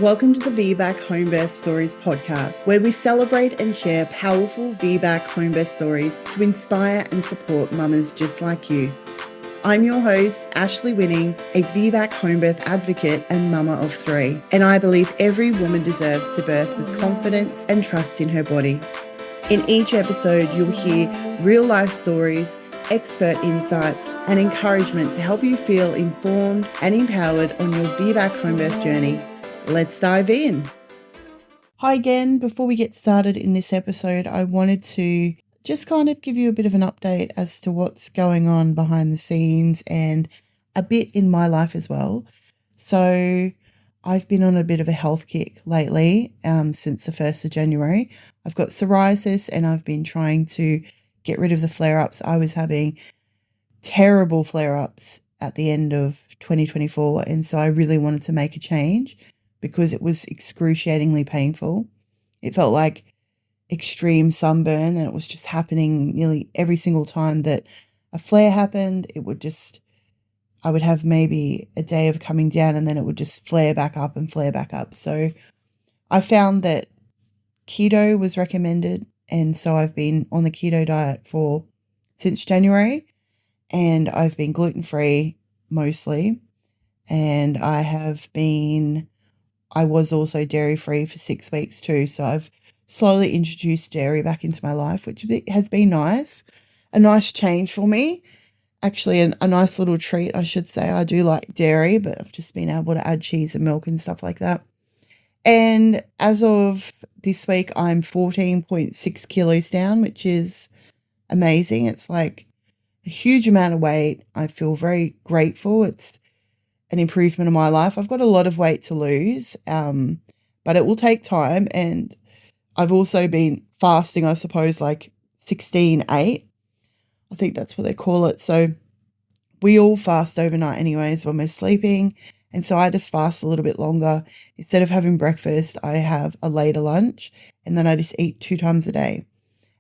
Welcome to the VBAC Homebirth Stories podcast, where we celebrate and share powerful VBAC homebirth stories to inspire and support mamas just like you. I'm your host, Ashley Winning, a VBAC homebirth advocate and mama of 3, and I believe every woman deserves to birth with confidence and trust in her body. In each episode, you'll hear real-life stories, expert insight, and encouragement to help you feel informed and empowered on your VBAC homebirth journey. Let's dive in. Hi again. Before we get started in this episode, I wanted to just kind of give you a bit of an update as to what's going on behind the scenes and a bit in my life as well. So I've been on a bit of a health kick lately since the 1st of January. I've got psoriasis and I've been trying to get rid of the flare-ups. I was having terrible flare-ups at the end of 2024, and so I really wanted to make a change because it was excruciatingly painful. It felt like extreme sunburn, and it was just happening nearly every single time that a flare happened. I would have maybe a day of coming down and then it would just flare back up and flare back up. So I found that keto was recommended, and so I've been on the keto diet since January, and I've been gluten-free mostly, and I was also dairy-free for 6 weeks too, so I've slowly introduced dairy back into my life, which has been nice. A nice change for me. Actually, a nice little treat, I should say. I do like dairy, but I've just been able to add cheese and milk and stuff like that. And as of this week, I'm 14.6 kilos down, which is amazing. It's like a huge amount of weight. I feel very grateful. It's an improvement in my life. I've got a lot of weight to lose, but it will take time. And I've also been fasting, I suppose, like 16-8. I think that's what they call it. So we all fast overnight anyways when we're sleeping. And so I just fast a little bit longer. Instead of having breakfast, I have a later lunch, and then I just eat 2 times a day.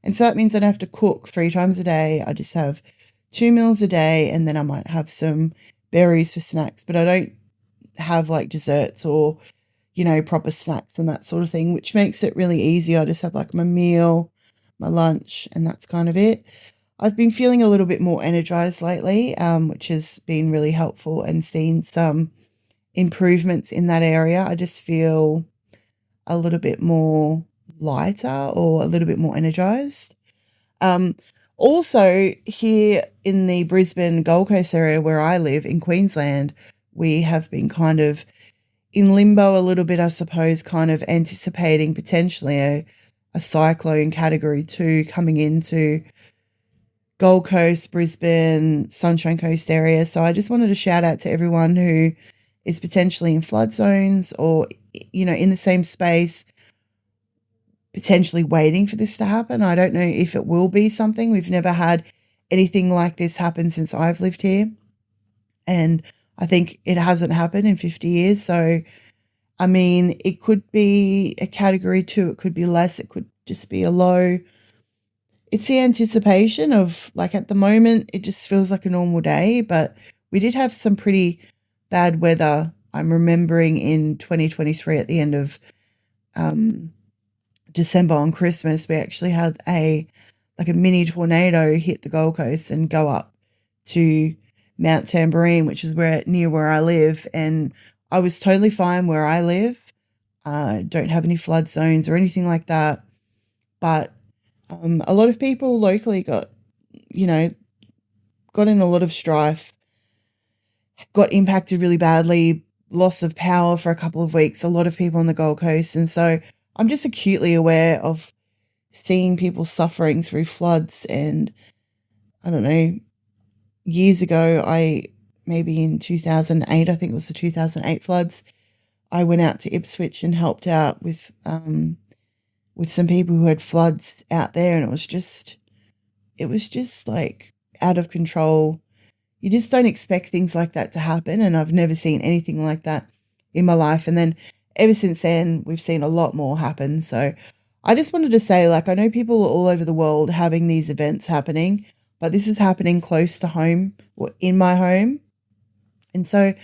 And so that means I don't have to cook 3 times a day. I just have 2 meals a day, and then I might have some berries for snacks, but I don't have like desserts or, proper snacks and that sort of thing, which makes it really easy. I just have like my meal, my lunch, and that's kind of it. I've been feeling a little bit more energized lately, which has been really helpful, and seen some improvements in that area. I just feel a little bit more lighter or a little bit more energized. Also, here in the Brisbane Gold Coast area where I live in Queensland, we have been kind of in limbo a little bit, I suppose, kind of anticipating potentially a cyclone category 2 coming into Gold Coast, Brisbane, Sunshine Coast area. So I just wanted to shout out to everyone who is potentially in flood zones or, in the same space, potentially waiting for this to happen. I don't know if it will be something. We've never had anything like this happen since I've lived here. And I think it hasn't happened in 50 years. So, I mean, it could be a category 2. It could be less. It could just be a low. It's the anticipation of, like, at the moment, it just feels like a normal day. But we did have some pretty bad weather. I'm remembering in 2023 at the end of December on Christmas, we actually had a mini tornado hit the Gold Coast and go up to Mount Tamborine, which is near where I live, and I was totally fine where I live. Don't have any flood zones or anything like that, but a lot of people locally got in a lot of strife, got impacted really badly, loss of power for a couple of weeks, a lot of people on the Gold Coast, and so I'm just acutely aware of seeing people suffering through floods. And I don't know, years ago, maybe in 2008, I think it was the 2008 floods, I went out to Ipswich and helped out with some people who had floods out there, and it was just like out of control. You just don't expect things like that to happen, and I've never seen anything like that in my life. And then ever since then, we've seen a lot more happen. So I just wanted to say, I know people all over the world having these events happening, but this is happening close to home or in my home. And so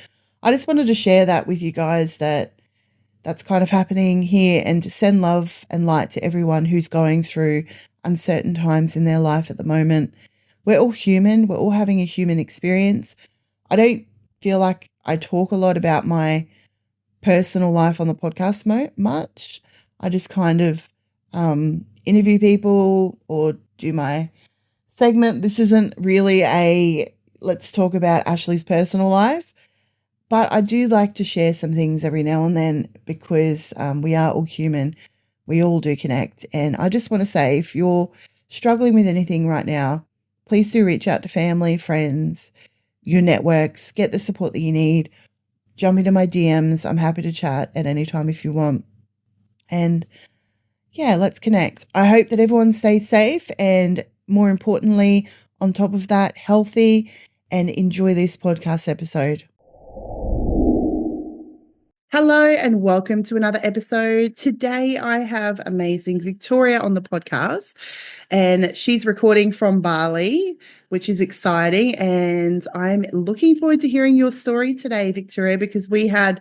I just wanted to share that with you guys, that that's kind of happening here, and to send love and light to everyone who's going through uncertain times in their life at the moment. We're all human. We're all having a human experience. I don't feel like I talk a lot about my personal life on the podcast much. I just kind of interview people or do my segment. This isn't really a let's talk about Ashley's personal life, but I do like to share some things every now and then because we are all human. We all do connect. And I just want to say, if you're struggling with anything right now, please do reach out to family, friends, your networks, get the support that you need. Jump into my DMs. I'm happy to chat at any time if you want. And yeah, let's connect. I hope that everyone stays safe and, more importantly, on top of that, healthy, and enjoy this podcast episode. Hello and welcome to another episode. Today I have amazing Victoria on the podcast, and she's recording from Bali, which is exciting. And I'm looking forward to hearing your story today, Victoria, because we had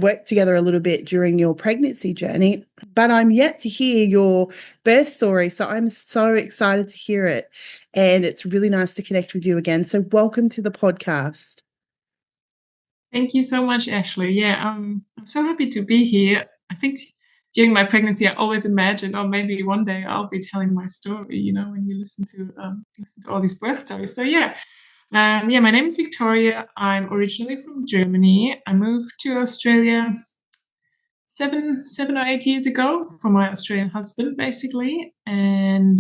worked together a little bit during your pregnancy journey, but I'm yet to hear your birth story. So I'm so excited to hear it. And it's really nice to connect with you again. So welcome to the podcast. Thank you so much, Ashley. Yeah, I'm so happy to be here. I think during my pregnancy, I always imagined, oh, maybe one day I'll be telling my story, when you listen to all these birth stories. So my name is Victoria. I'm originally from Germany. I moved to Australia 7 or 8 years ago for my Australian husband, basically. And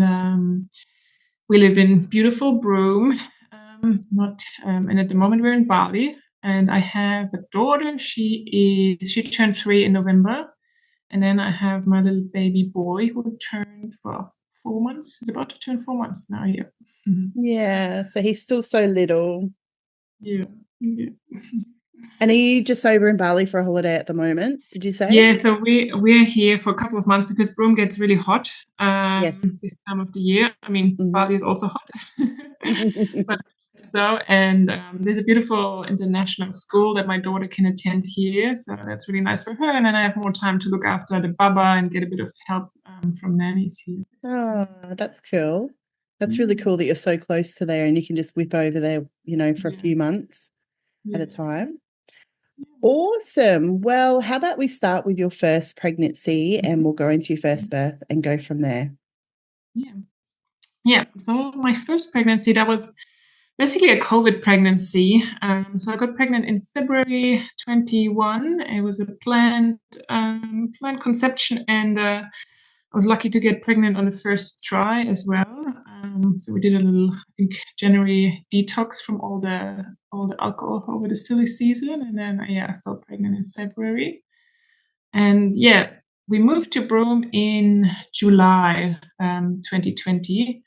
we live in beautiful Broome. And at the moment we're in Bali. And I have a daughter. She turned 3 in November. And then I have my little baby boy who turned 4 months. He's about to turn 4 months now. Yeah. Mm-hmm. Yeah. So he's still so little. Yeah. And are you just over in Bali for a holiday at the moment, did you say? Yeah, so we're here for a couple of months because Broome gets really hot this time of the year. I mean, Bali is also hot. But there's a beautiful international school that my daughter can attend here. So that's really nice for her. And then I have more time to look after the baba and get a bit of help from nannies here. Oh, that's cool. That's really cool that you're so close to there and you can just whip over there, for a few months at a time. Awesome. Well, how about we start with your first pregnancy and we'll go into your first birth and go from there. Yeah. So my first pregnancy, that was basically a COVID pregnancy. So I got pregnant in February 21. It was a planned conception, and I was lucky to get pregnant on the first try as well. So we did a little, I think, January detox from all the alcohol over the silly season, and then I fell pregnant in February. And we moved to Broome in July 2020.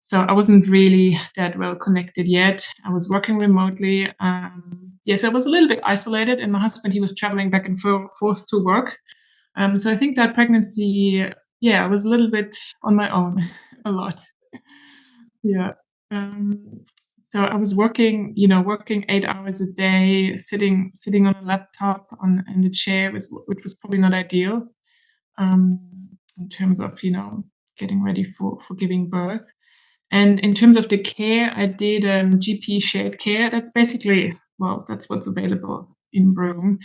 So I wasn't really that well connected yet. I was working remotely. So I was a little bit isolated, and my husband, he was traveling back and forth to work. So I think that pregnancy, I was a little bit on my own a lot. Yeah. So I was working 8 hours a day, sitting on a laptop in the chair, which was probably not ideal in terms of, getting ready for giving birth. And in terms of the care, I did GP shared care. That's basically, that's what's available in Broome.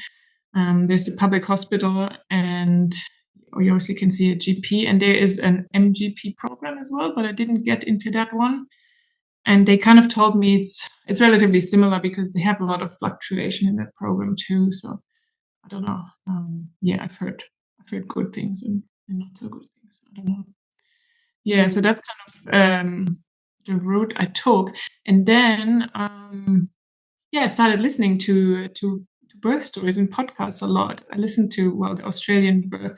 There's a public hospital, and you obviously can see a GP, and there is an MGP program as well, but I didn't get into that one. And they kind of told me it's relatively similar because they have a lot of fluctuation in that program too. So I don't know. I've heard good things and not so good things. I don't know. Yeah, so that's kind of the route I took, and then I started listening to birth stories and podcasts a lot. I listened to the Australian birth.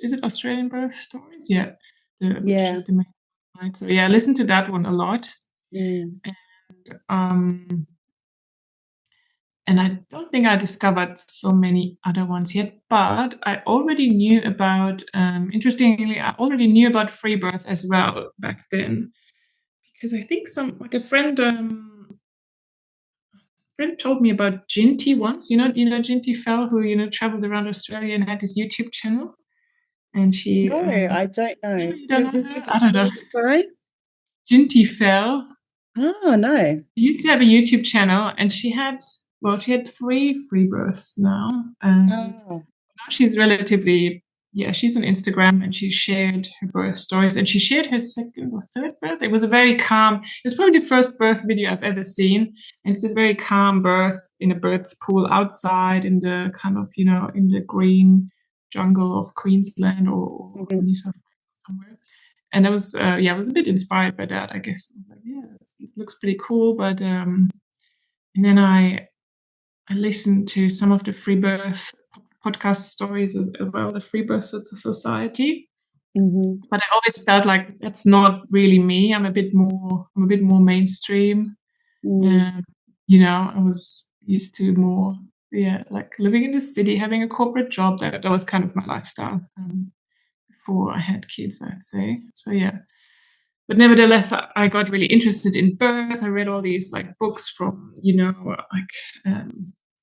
Is it Australian birth stories? Yeah, which is the main one, right? So I listened to that one a lot, and I don't think I discovered so many other ones yet, but I already knew about, interestingly, I already knew about free birth as well back then, because I think a friend friend told me about Ginty once. You know Ginty Fell, who traveled around Australia and had this YouTube channel. And she, No, I don't no, know. you don't know Who her? is I it? don't Who know. is it, sorry? Ginty Fell. Oh, no. She used to have a YouTube channel, and she had 3 free births now, and Oh. now she's she's on Instagram, and she shared her birth stories, and she shared her second or third birth. It was probably the first birth video I've ever seen, and it's this very calm birth in a birth pool outside in the kind of, in the green jungle of Queensland or Mhm. New South Wales somewhere. And I was, I was a bit inspired by that, I guess. I was like, yeah, it looks pretty cool. But and then I listened to some of the free birth podcast stories as well, the Free Birth Society. Mhm. But I always felt like that's not really me. I'm a bit more mainstream. Mm. I was used to more, like living in the city, having a corporate job. That was kind of my lifestyle before I had kids, I'd say. So yeah. But nevertheless, I got really interested in birth. I read all these like books from,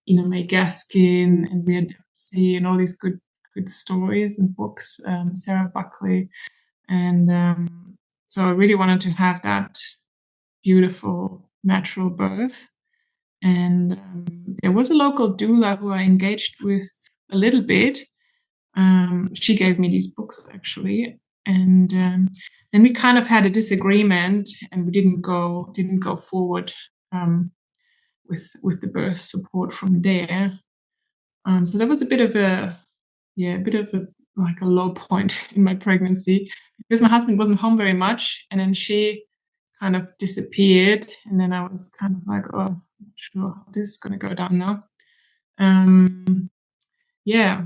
May Gaskin and Rhea Dempsey and all these good stories and books, Sarah Buckley. And so I really wanted to have that beautiful natural birth. And there was a local doula who I engaged with a little bit. She gave me these books actually, and then we kind of had a disagreement, and we didn't go forward with the birth support from there. So that was a bit of a like a low point in my pregnancy, because my husband wasn't home very much, and then she kind of disappeared, and then I was kind of like, oh, I'm not sure how this is going to go down now. Yeah,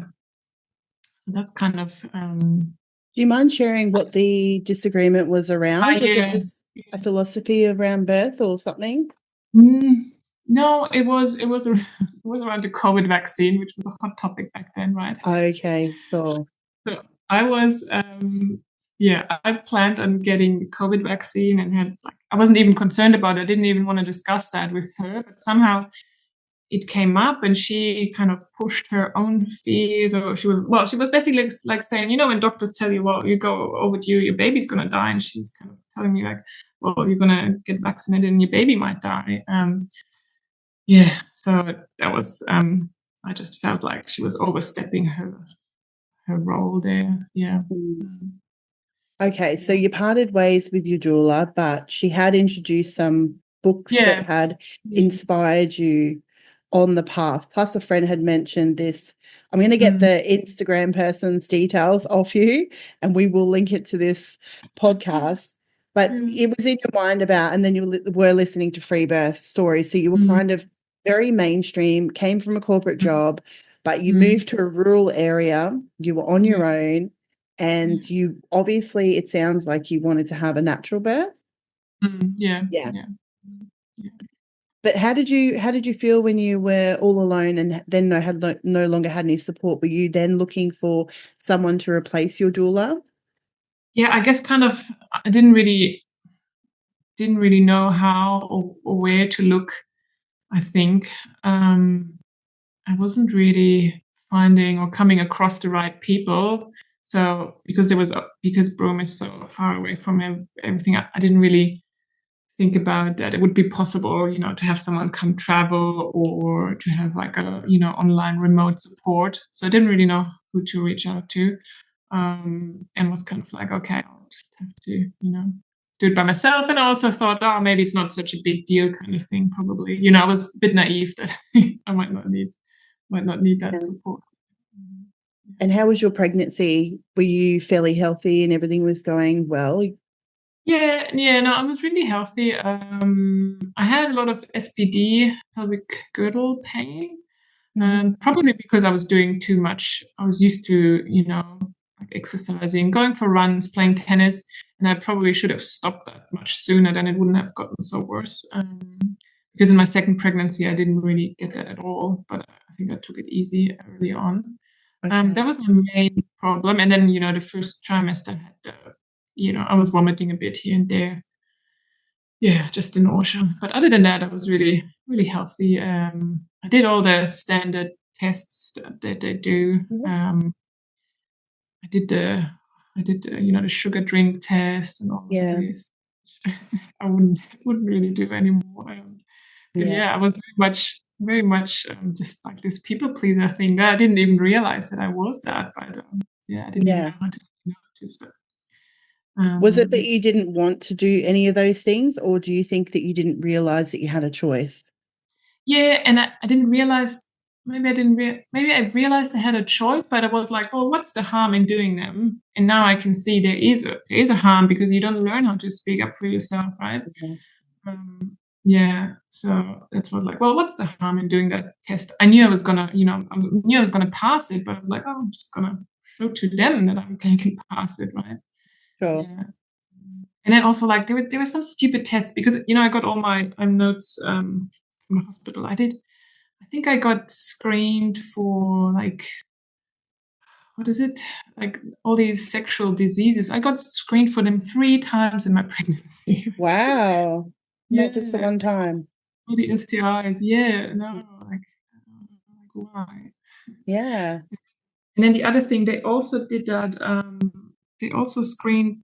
that's kind of. Do you mind sharing what the disagreement was around? Was it Yeah. just a philosophy around birth or something? No, it was it was around the COVID vaccine, which was a hot topic back then, right? Okay, sure. So I was, I planned on getting the COVID vaccine and I wasn't even concerned about it. I didn't even want to discuss that with her, but somehow it came up, and she kind of pushed her own fears, or she was basically like saying, when doctors tell you, well, you go overdue, your baby's going to die. And she's kind of telling me like, well, you're going to get vaccinated and your baby might die. So that was, I just felt like she was overstepping her role there. Yeah. Mm. Okay, so you parted ways with your doula, but she had introduced some books that had inspired you on the path. Plus, a friend had mentioned this. I'm going to get the Instagram person's details off you, and we will link it to this podcast. But it was in your mind about, and then you were listening to free birth stories. So you were kind of very mainstream, came from a corporate job, but you moved to a rural area. You were on your own. And you obviously, it sounds like you wanted to have a natural birth. Yeah. Yeah. Yeah. Yeah. But how did you feel when you were all alone and then no longer had any support? Were you then looking for someone to replace your doula? Yeah, I guess kind of I didn't really know how or where to look, I think. I wasn't really finding or coming across the right people. So because Broome is so far away from everything, I didn't really think about that it would be possible, to have someone come travel or to have like a, online remote support. So I didn't really know who to reach out to, and was kind of like, okay, I'll just have to, do it by myself. And I also thought, oh, maybe it's not such a big deal, kind of thing. Probably, I was a bit naive that I might not need that support. And how was your pregnancy? Were you fairly healthy and everything was going well? No, I was really healthy. I had a lot of SPD, pelvic girdle pain, probably because I was doing too much. I was used to, like exercising, going for runs, playing tennis, and I probably should have stopped that much sooner. Then it wouldn't have gotten so worse. Because in my second pregnancy, I didn't really get that at all, but I think I took it easy early on. Okay. That was my main problem. And then, the first trimester had I was vomiting a bit here and there. just the nausea. But other than that, I was really, really healthy. I did all the standard tests that they do. I did the the sugar drink test and all of Yeah. this. I wouldn't really do anymore. But Yeah. I was very much just like this people pleaser thing that I didn't even realize that I was that. But I didn't even know Yeah. how to say no to stuff. Was it that Um, you didn't want to do any of those things, or do you think that you didn't realize that you had a choice? Yeah, and I didn't realize. Maybe I realized I had a choice, but I was like, "Well, what's the harm in doing them?" And now I can see there is a harm because you don't learn how to speak up for yourself, right? Yeah. So that's what like, well, what's the harm in doing that test? I knew I was gonna, I knew I was gonna pass it, but I was like, oh, I'm just gonna show to them that I can pass it, right? Sure. Yeah. And then also like there were some stupid tests because I got all my notes from the hospital. I think I got screened for like what is it? Like all these sexual diseases. I got screened for them 3 times in my pregnancy. Wow. Not just the Yeah. one time. All the STIs. Yeah. No, like why? Yeah. And then the other thing, they also did that. They also screened.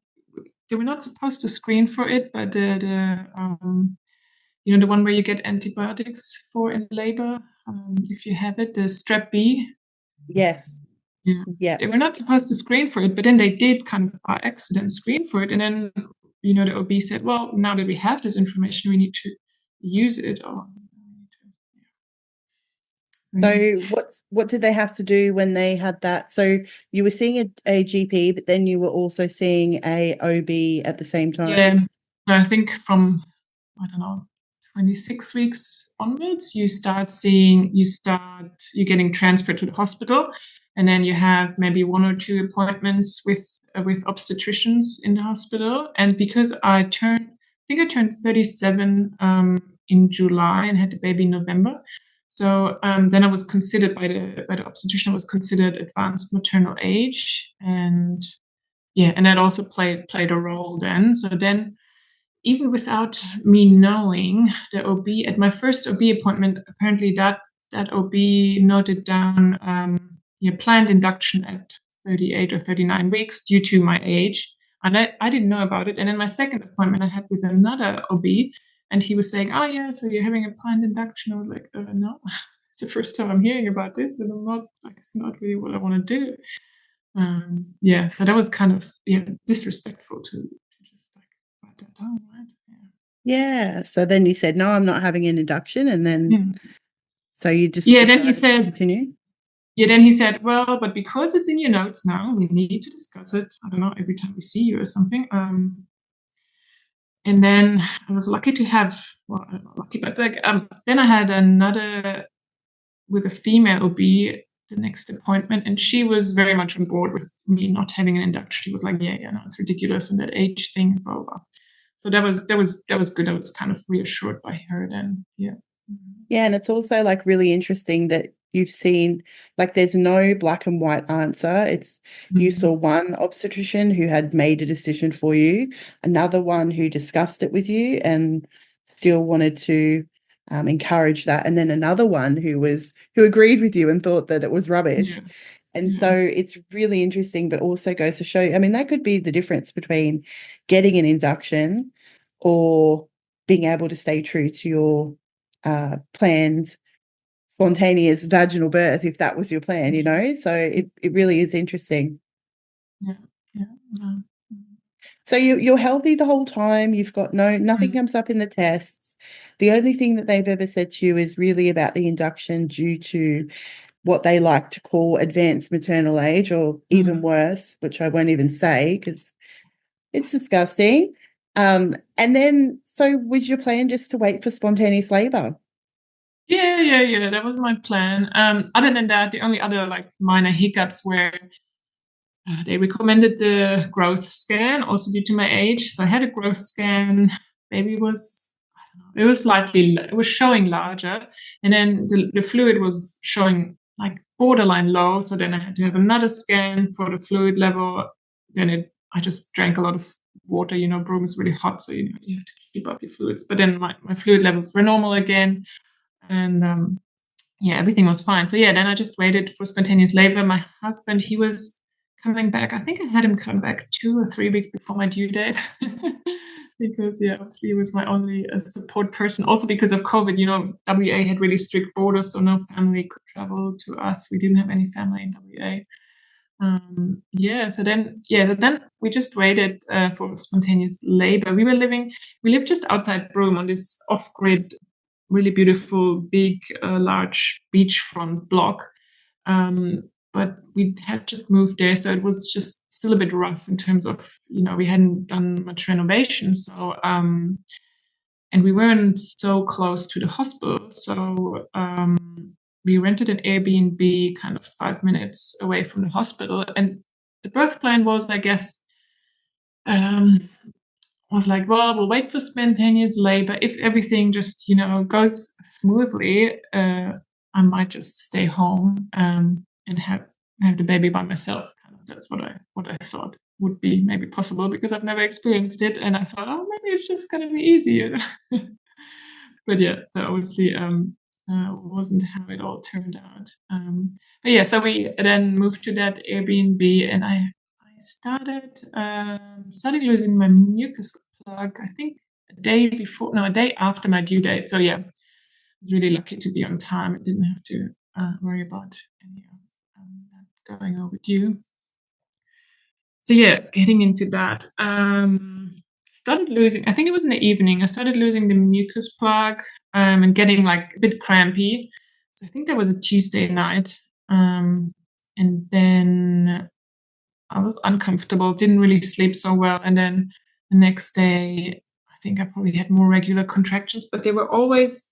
They were not supposed to screen for it, but the one where you get antibiotics for in labor, if you have it, the strep B. Yes. Yeah. Yeah. They were not supposed to screen for it, but then they did kind of by accident screen for it. And then, the OB said, well, now that we have this information, we need to use it. So what did they have to do when they had that? So you were seeing a GP, but then you were also seeing a OB at the same time? Yeah. So I think from, I don't know, 26 weeks onwards, you're getting transferred to the hospital. And then you have maybe 1 or 2 appointments with obstetricians in the hospital. And because I turned 37 in July and had the baby in November. So then I was considered by the obstetrician, I was considered advanced maternal age. And and that also played a role then. So then even without me knowing, the OB at my first OB appointment, apparently that OB noted down planned induction at 38 or 39 weeks due to my age. And I didn't know about it. And then my second appointment I had with another OB, and he was saying, oh, yeah, so you're having a planned induction. I was like, no, it's the first time I'm hearing about this, and I'm not, like, it's not really what I want to do. So that was kind of disrespectful to just like write that down, right? Yeah. So then you said, no, I'm not having an induction. And then, so you just Yeah, then he decided to said, continue? well, but because it's in your notes now, we need to discuss it. I don't know, every time we see you or something. And then I was lucky to have, well, I'm not lucky, but like, then I had another with a female OB the next appointment, and she was very much on board with me not having an induction. She was like, yeah, no, it's ridiculous, and that age thing, blah blah. So that was good. I was kind of reassured by her then. Yeah. Yeah, and it's also like really interesting that you've seen, like, there's no black and white answer. It's you saw one obstetrician who had made a decision for you, another one who discussed it with you and still wanted to encourage that, and then another one who agreed with you and thought that it was rubbish. Yeah. And Yeah. so it's really interesting, but also goes to show, I mean, that could be the difference between getting an induction or being able to stay true to your planned spontaneous vaginal birth, if that was your plan, so it really is interesting. Yeah. Yeah. No. So you're healthy the whole time, you've got nothing comes up in the tests. The only thing that they've ever said to you is really about the induction due to what they like to call advanced maternal age, or even worse, which I won't even say because it's disgusting. And then, so was your plan just to wait for spontaneous labor? Yeah. That was my plan. Other than that, the only other like minor hiccups were they recommended the growth scan, also due to my age. So I had a growth scan. Baby was, I don't know, it was showing larger, and then the fluid was showing like borderline low. So then I had to have another scan for the fluid level. Then I just drank a lot of water. Broome is really hot, so you have to keep up your fluids. But then my fluid levels were normal again, and everything was fine. So then I just waited for spontaneous labor. My husband, he was coming back. I think I had him come back 2 or 3 weeks before my due date. Because obviously he was my only support person. Also because of COVID, WA had really strict borders, so no family could travel to us. We didn't have any family in WA. So then we just waited for spontaneous labor. We lived just outside Broome on this off-grid, really beautiful, big, large beachfront block. But we had just moved there, so it was just still a bit rough in terms of, we hadn't done much renovation. So, and we weren't so close to the hospital. So we rented an Airbnb kind of 5 minutes away from the hospital. And the birth plan was, I guess, was like, well, we'll wait for spontaneous labor. If everything just, goes smoothly, I might just stay home and have the baby by myself. That's what I thought would be maybe possible, because I've never experienced it, and I thought, oh, maybe it's just gonna be easy. But so obviously wasn't how it all turned out. So we then moved to that Airbnb, and I started losing my mucus plug, I think a day after my due date. So I was really lucky to be on time. I didn't have to worry about any of that going overdue. So getting into that, started losing, I think it was in the evening, I started losing the mucus plug and getting like a bit crampy. So I think that was a Tuesday night. And then I was uncomfortable, didn't really sleep so well. And then the next day, I think I probably had more regular contractions, but they were always,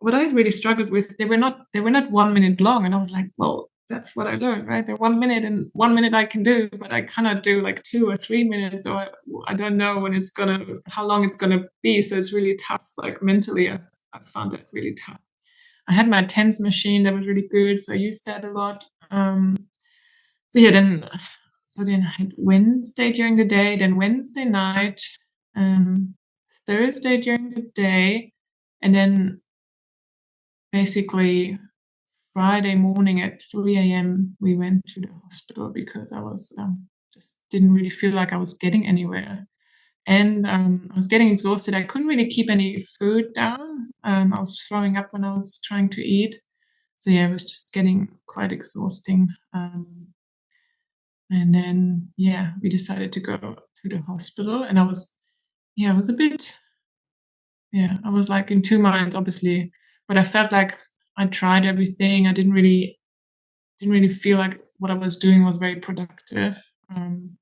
what I really struggled with, they were not 1 minute long. And I was like, well, that's what I learned, right? They're 1 minute, and 1 minute I can do, but I cannot do like 2 or 3 minutes, or I don't know how long it's gonna be. So it's really tough. Like mentally, I found that really tough. I had my TENS machine that was really good, so I used that a lot. Then I had Wednesday during the day, then Wednesday night, Thursday during the day, and then basically Friday morning at 3 a.m. we went to the hospital, because I was just didn't really feel like I was getting anywhere. And I was getting exhausted. I couldn't really keep any food down. I was throwing up when I was trying to eat. So it was just getting quite exhausting. And then we decided to go to the hospital, and I was a bit, I was like in two minds, obviously, but I felt like I tried everything. I didn't really feel like what I was doing was very productive. And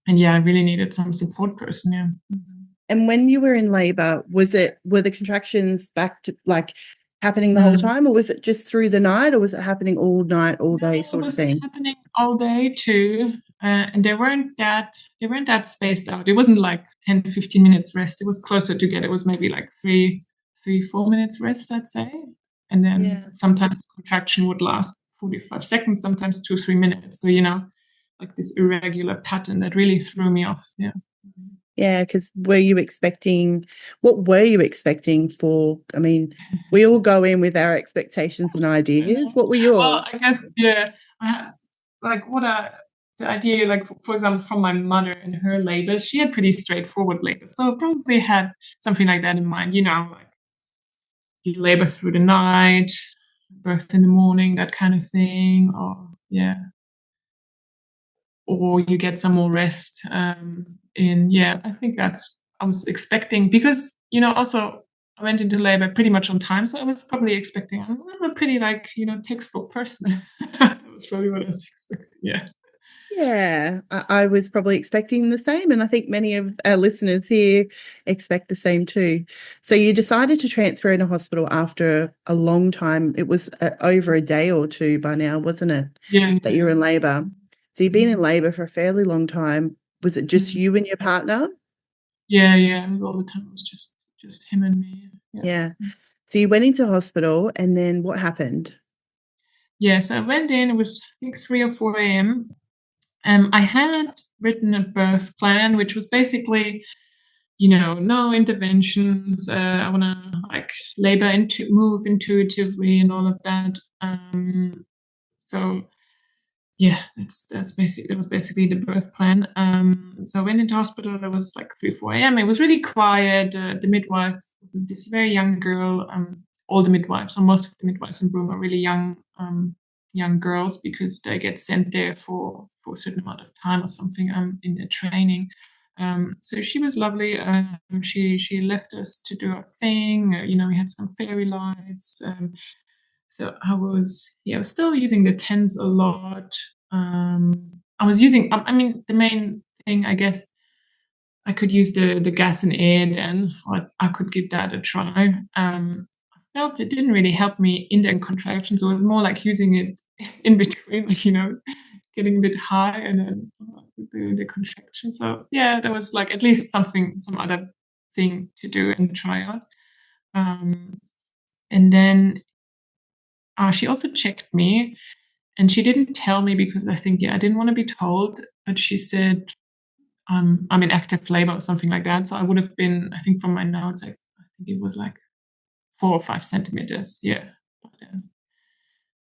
I really needed some support person. Mm-hmm. And when you were in labor, were the contractions back to like happening the whole time, or was it just through the night, or was it happening all night, all day sort of thing? It was happening all day too. And they weren't that spaced out. It wasn't like 10 to 15 minutes rest. It was closer together. It was maybe like 4 minutes rest, I'd say. And then sometimes the contraction would last 45 seconds, sometimes 2 or 3 minutes. So, like this irregular pattern that really threw me off. Yeah. Yeah, because what were you expecting for, I mean, we all go in with our expectations and ideas. What were yours? Well, I guess, the idea, like, for example, from my mother and her labor, she had pretty straightforward labor. So I probably had something like that in mind, like you labor through the night, birth in the morning, that kind of thing, or you get some more rest. I think I was expecting, because, also I went into labor pretty much on time. So I was probably expecting, I'm a pretty textbook person. That was probably what I was expecting. Yeah. Yeah, I was probably expecting the same, and I think many of our listeners here expect the same too. So you decided to transfer into hospital after a long time. It was over a day or two by now, wasn't it? Yeah. That you were in labour. So you've been in labour for a fairly long time. Was it just you and your partner? Yeah, it was all the time. It was just him and me. Yeah. So you went into hospital, and then what happened? Yeah, so I went in. It was, I think, 3 or 4 a.m. I had written a birth plan, which was basically, no interventions. I want to move intuitively and all of that. So yeah, that was basically the birth plan. So I went into hospital. It was like 3, 4 a.m. It was really quiet. The midwife was this very young girl. All the midwives, or most of the midwives in Broome, are really young girls, because they get sent there for a certain amount of time or something in their training. So she was lovely. She left us to do our thing. We had some fairy lights. So I was still using the TENS a lot. I was using, the main thing, I guess, I could use the gas and air then, or I could give that a try. I felt it didn't really help me in the contractions. So it was more like using it in between, getting a bit high and then the contraction. So yeah, there was like at least some other thing to do and try out. And then she also checked me, and she didn't tell me because I think, I didn't want to be told, but she said, I'm in active labor or something like that. So I would have been, I think from my notes, I think it was like 4 or 5 centimeters. Yeah.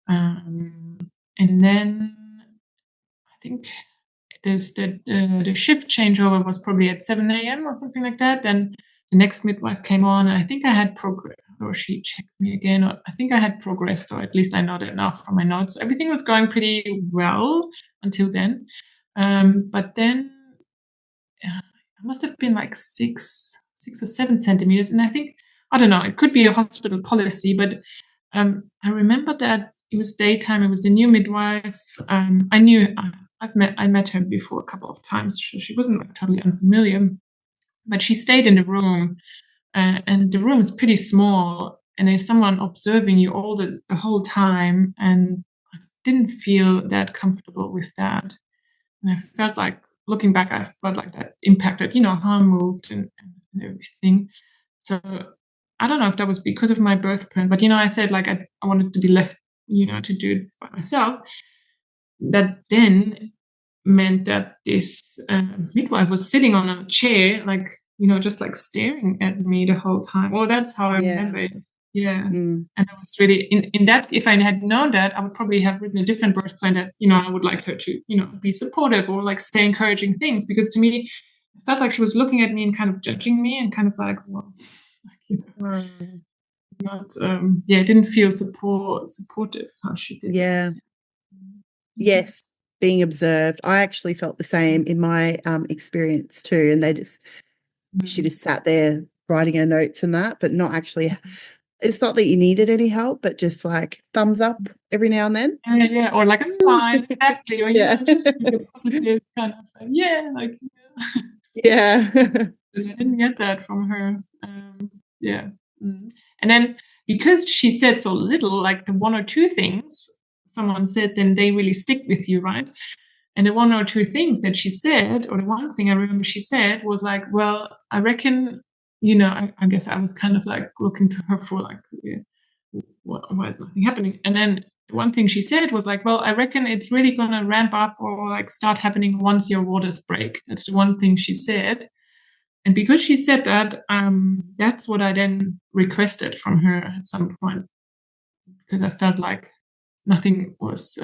And then I think the shift changeover was probably at 7 a.m. or something like that. Then the next midwife came on, and I think I had progressed, or she checked me again, or I think I had progressed, or at least I know that now from my notes. So everything was going pretty well until then. But then it must have been like 6 or 7 centimeters. And I think, I don't know, it could be a hospital policy, but I remember that it was daytime. It was the new midwife. I knew I met her before a couple of times. She wasn't like totally unfamiliar, but she stayed in the room, and the room is pretty small, and there's someone observing you the whole time, and I didn't feel that comfortable with that. And I felt like, looking back, I felt like that impacted, how I moved and everything. So I don't know if that was because of my birth plan, but I said like I wanted to be left, to do it by myself. That then meant that this midwife was sitting on a chair, like, just like staring at me the whole time. Well, that's how I remember it. Yeah. And I was really in that, if I had known that, I would probably have written a different birth plan that, I would like her to, be supportive or like say encouraging things, because to me, it felt like she was looking at me and kind of judging me and kind of like, well, not, it didn't feel supportive how she did. Yeah. Yes, being observed. I actually felt the same in my experience too, and she just sat there writing her notes and that, but not actually. It's not that you needed any help, but just like thumbs up every now and then. Yeah, or like a smile, exactly, or just like a positive kind of yeah. I didn't get that from her. And then because she said so little, like the 1 or 2 things someone says, then they really stick with you, right? And the 1 or 2 things that she said, or the one thing I remember she said was like, well, I reckon, I guess I was kind of like looking to her for like, why is nothing happening? And then the one thing she said was like, well, I reckon it's really going to ramp up or like start happening once your waters break. That's the one thing she said. And because she said that, that's what I then requested from her at some point, because I felt like nothing was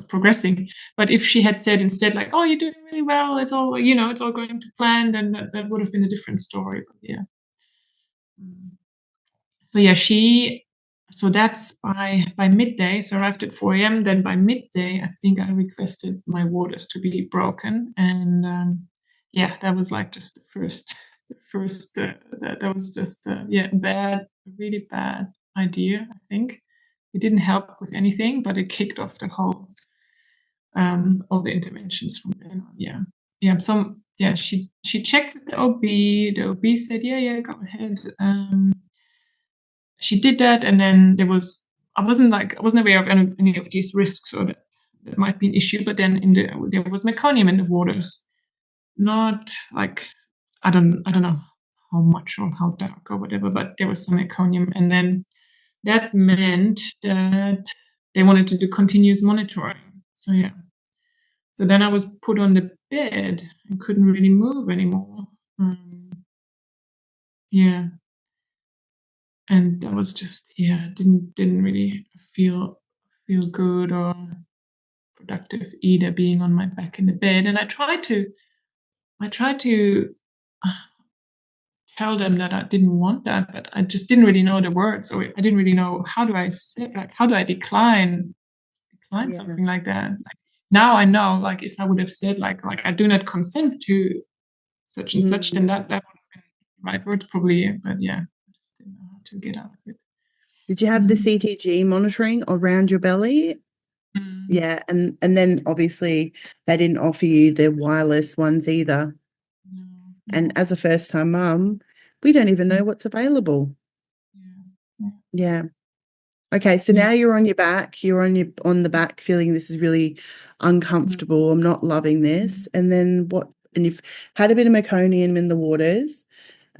progressing. But if she had said instead, like, "Oh, you're doing really well. It's all going to plan," then that would have been a different story. But yeah. So that's by midday. So I arrived at 4 a.m. Then by midday, I think I requested my waters to be broken, and that was like just the first. That was just a really bad idea. I think it didn't help with anything, but it kicked off the whole all the interventions from then on. She checked with the OB. The OB said, yeah, go ahead. She did that, and then I wasn't aware of any of these risks, or that might be an issue. But then there was meconium in the waters. Not like, I don't know how much or how dark or whatever, but there was some meconium, and then that meant that they wanted to do continuous monitoring. So yeah. So then I was put on the bed and couldn't really move anymore. Yeah. And that was just, didn't really feel good or productive either, being on my back in the bed. And I tried to uh, tell them that I didn't want that, but I just didn't really know the words, or I didn't really know how do I say, like, how do I decline something like that. Like, now I know, like, if I would have said like I do not consent to such and such, then that would have been the right words probably. But yeah, I just didn't know how to get out of it. Did you have the CTG monitoring around your belly? Yeah, and then obviously they didn't offer you the wireless ones either. No. And as a first-time mum, we don't even know what's available. Yeah. Okay, so now you're on your back. You're on the back, feeling this is really uncomfortable. I'm not loving this. And then what? And you've had a bit of meconium in the waters.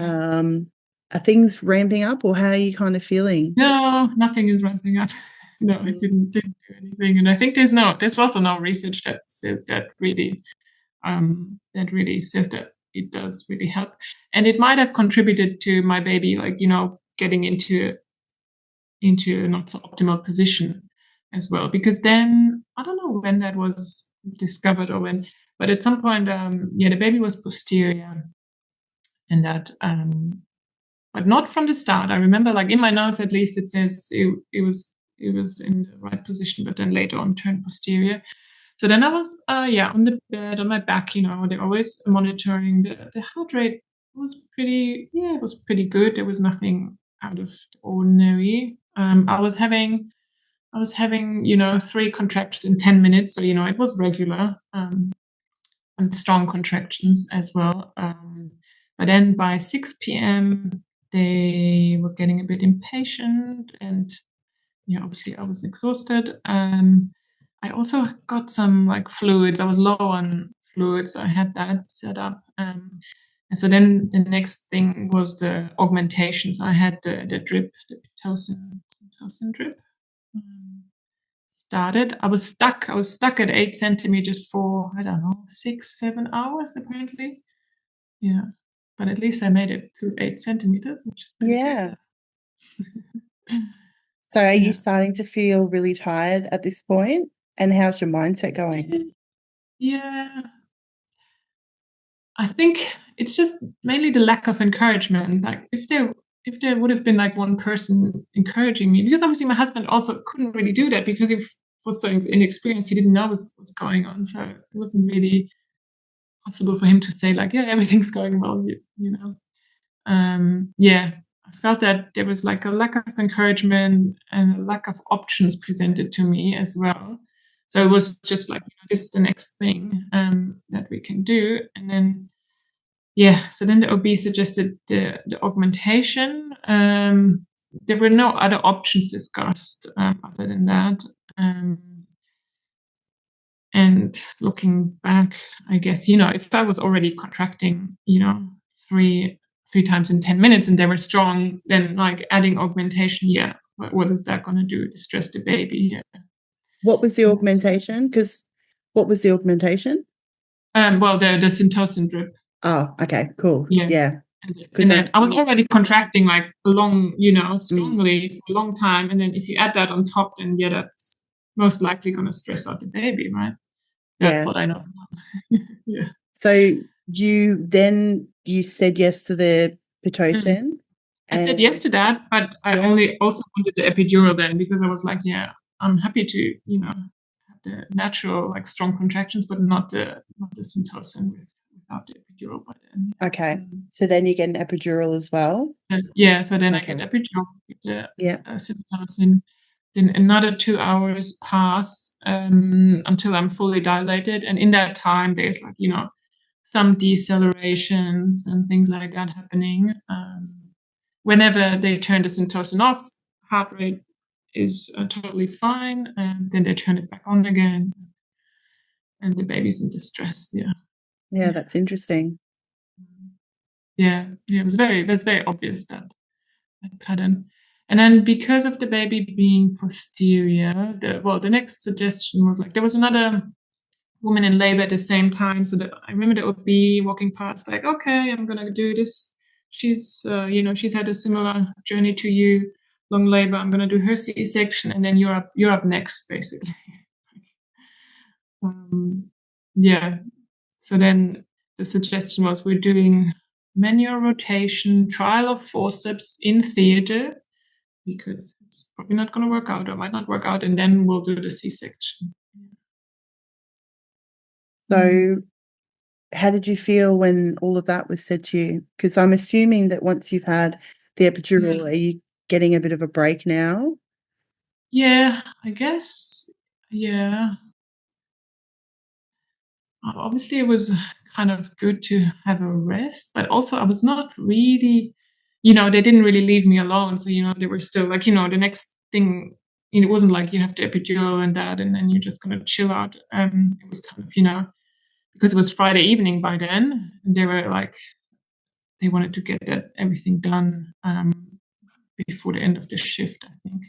Are things ramping up, or how are you kind of feeling? No, nothing is ramping up. No, I didn't do anything, and I think there's also no research that said that really says that it does really help, and it might have contributed to my baby, like, getting into a not so optimal position as well. Because then I don't know when that was discovered or when, but at some point, the baby was posterior, and that. But not from the start. I remember, like, in my notes, at least it says it was in the right position, but then later on turned posterior. So then I was on the bed on my back. They're always monitoring the heart rate. Was pretty it was pretty good. There was nothing out of the ordinary. I was having 3 contractions in 10 minutes, so it was regular, and strong contractions as well. But then by 6 p.m. they were getting a bit impatient, and obviously I was exhausted. I also got some, like, fluids. I was low on fluids, so I had that set up. And so then the next thing was the augmentation. So I had the drip, the Pitocin drip. Started. I was stuck at 8 centimeters for, I don't know, 6-7 hours apparently. Yeah, but at least I made it to 8 centimeters, which is pretty good. So are you starting to feel really tired at this point? And how's your mindset going? Yeah. I think it's just mainly the lack of encouragement. Like, if there would have been, like, one person encouraging me, because obviously my husband also couldn't really do that because he was so inexperienced. He didn't know what's going on, so it wasn't really possible for him to say, like, yeah, everything's going well, I felt that there was, like, a lack of encouragement and a lack of options presented to me as well. So it was just like, this is the next thing that we can do. And then so then the OB suggested the augmentation. There were no other options discussed other than that. And looking back, I guess, if I was already contracting, three times in 10 minutes and they were strong, then, like, adding augmentation, what is that going to do? Distress the baby? Yeah. What was the augmentation? What was the augmentation? Well, the Syntocin drip. Oh, okay, cool. Yeah. And then I was already contracting, like, strongly for a long time. And then if you add that on top, then that's most likely going to stress out the baby, right? That's what I know. Yeah. So you said yes to the Pitocin? I said yes to that, but I only also wanted the epidural then, because I was like, I'm happy to, have the natural, like, strong contractions, but not the Syntocin without the epidural by then. Okay. So then you get an epidural as well? So then I get epidural with the Syntocin. Then another 2 hours pass until I'm fully dilated. And in that time, there's, like, some decelerations and things like that happening. Whenever they turn the Syntocin off, heart rate is totally fine, and then they turn it back on again, and the baby's in distress. Yeah, that's interesting. It was very obvious, that pattern. And then, because of the baby being posterior, the next suggestion was, like, there was another women in labor at the same time. So that I remember the OB walking past, like, okay, I'm gonna do this. She's, she's had a similar journey to you, long labor. I'm gonna do her C-section, and then you're up next, basically. Yeah. So then the suggestion was we're doing manual rotation, trial of forceps in theater, because it's probably not going to work out or might not work out, and then we'll do the C-section. So how did you feel when all of that was said to you? Because I'm assuming that once you've had the epidural, are you getting a bit of a break now? Yeah, I guess. Yeah. Obviously, it was kind of good to have a rest, but also I was not really, they didn't really leave me alone. So, they were still like, the next thing, it wasn't like you have to epidural and that, and then you're just going to chill out. It was kind of, because it was Friday evening by then, and they were like, they wanted to get everything done before the end of the shift, I think.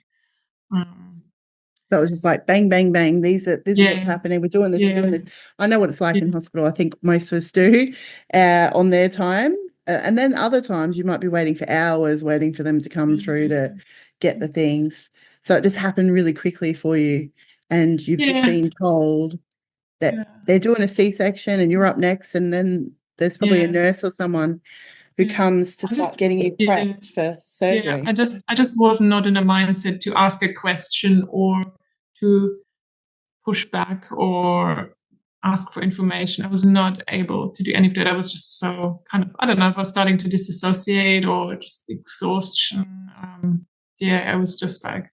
That was just like bang, bang, bang. This is what's happening. We're doing this. We're doing this. I know what it's like in hospital. I think most of us do on their time. And then other times you might be waiting for hours, waiting for them to come through to get the things. So it just happened really quickly for you. And you've just been told that they're doing a C-section and you're up next. And then there's probably a nurse or someone who comes to start getting you prepped for surgery. Yeah, I just was not in a mindset to ask a question or to push back or ask for information. I was not able to do any of that. I was just so kind of, I don't know if I was starting to disassociate or just exhaustion. I was just like,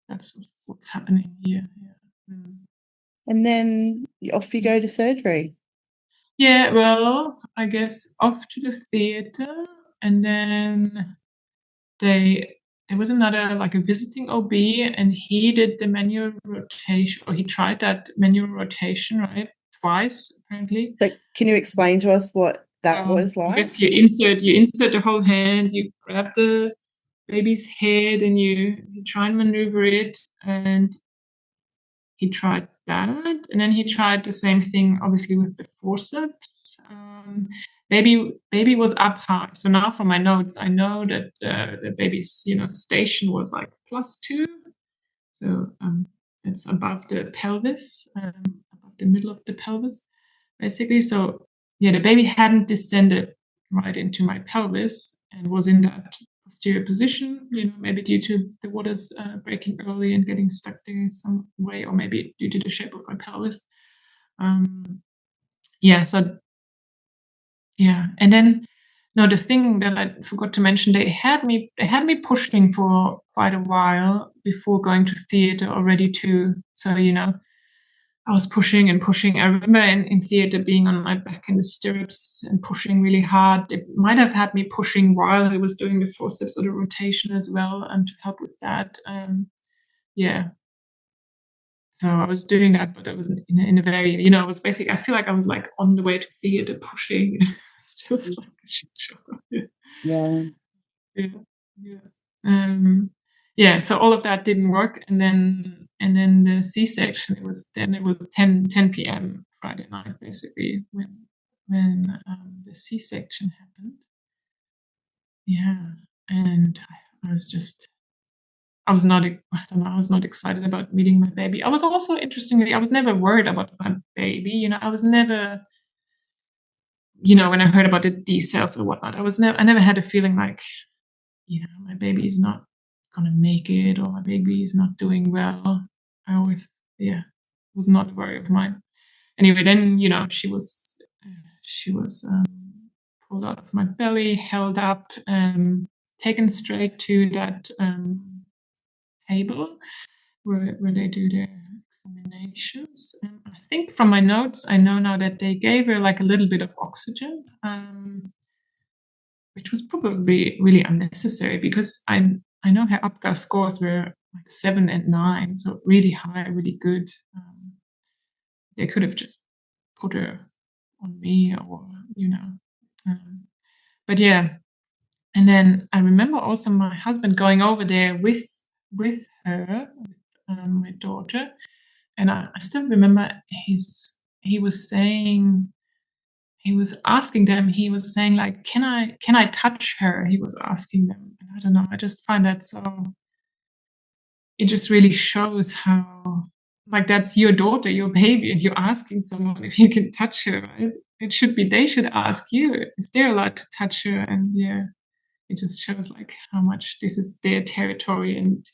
that's what's happening here. And then off you go to surgery. Yeah, well, I guess off to the theater, and then there was another, like a visiting OB, and he did the manual rotation, or he tried that manual rotation, right? Twice, apparently. But can you explain to us what that was like? I guess you insert the whole hand, you grab the baby's head, and you try and maneuver it, and he tried that, and then he tried the same thing, obviously, with the forceps. Baby was up high. So now from my notes, I know that the baby's station was like +2. So it's above the pelvis, above the middle of the pelvis, basically. So the baby hadn't descended right into my pelvis and was in that posterior position, maybe due to the waters breaking early and getting stuck there some way, or maybe due to the shape of my pelvis. And then the thing that I forgot to mention, they had me pushing for quite a while before going to theater already too. So I was pushing and pushing. I remember in theater being on my back in the stirrups and pushing really hard. They might have had me pushing while I was doing the forceps or the rotation as well, to help with that. So I was doing that, but I was in a very, I was basically, I feel like I was like on the way to theater pushing. It's just like a shit show. So all of that didn't work, and then the C-section, it was 10 p.m. Friday night, basically, when the C-section happened. And I was not excited about meeting my baby. I was also, interestingly, I was never worried about my baby. I was never, when I heard about the D cells or whatnot, I never had a feeling like, my baby is not gonna make it, or my baby is not doing well. I always, was not a worry of mine. Anyway, then, she was pulled out of my belly, held up, taken straight to that table where they do their examinations. I think from my notes, I know now that they gave her like a little bit of oxygen, which was probably really unnecessary, because I know her APGAR scores were like 7 and 9, so really high, really good. They could have just put her on me, or but and then I remember also my husband going over there with her, my daughter, and I still remember he was asking them, he was saying like, can I touch her? He was asking them. And I don't know, I just find that so, it just really shows how, like, that's your daughter, your baby, and you're asking someone if you can touch her, right? They should ask you if they're allowed to touch her. And yeah, it just shows like how much this is their territory and,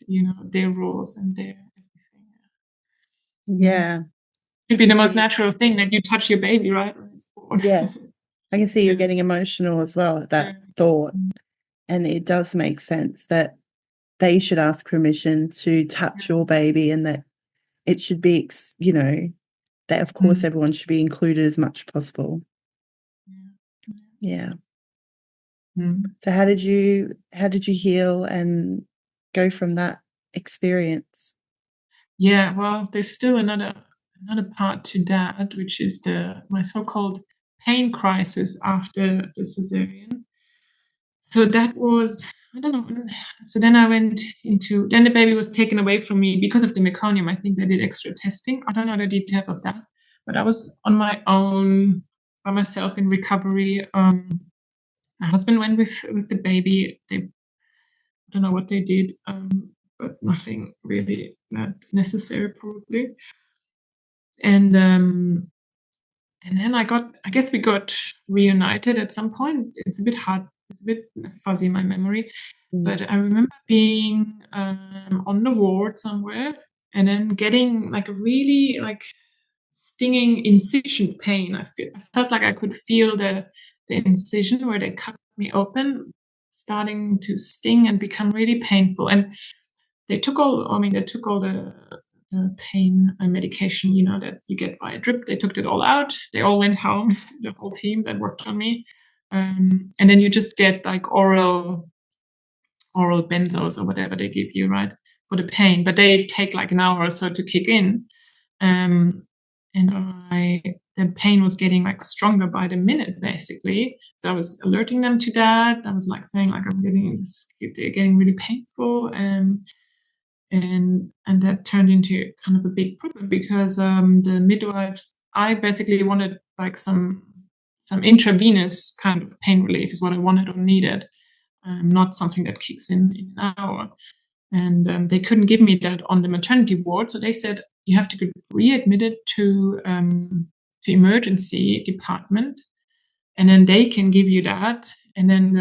their rules and their everything. Yeah. It'd be the most natural thing that you touch your baby, right? When it's born. Yes. I can see you're Yeah. getting emotional as well at that thought. And it does make sense that they should ask permission to touch your baby, and that it should be, that of course everyone should be included as much as possible. Yeah. So how did you heal and go from that experience? Yeah, well, there's still another part to that, which is my so-called pain crisis after the cesarean. So that was, I don't know. So then then the baby was taken away from me because of the meconium. I think they did extra testing. I don't know the details of that, but I was on my own by myself in recovery. My husband went with the baby. I don't know what they did, but nothing really that necessary probably. And then I guess we got reunited at some point. It's a bit hard. It's a bit fuzzy, my memory. But I remember being on the ward somewhere and then getting like a really like stinging incision pain. I felt like I could feel the incision where they cut me open starting to sting and become really painful. And they took all the pain medication, that you get by a drip. They took it all out. They all went home, the whole team that worked on me. And then you just get like oral benzos or whatever they give you, right, for the pain. But they take like an hour or so to kick in. And the pain was getting like stronger by the minute, basically. So I was alerting them to that. I was like saying like, they're getting really painful. And that turned into kind of a big problem because the midwives, I basically wanted like some intravenous kind of pain relief is what I wanted or needed, not something that kicks in an hour. And they couldn't give me that on the maternity ward, so they said you have to get readmitted to emergency department, and then they can give you that, and then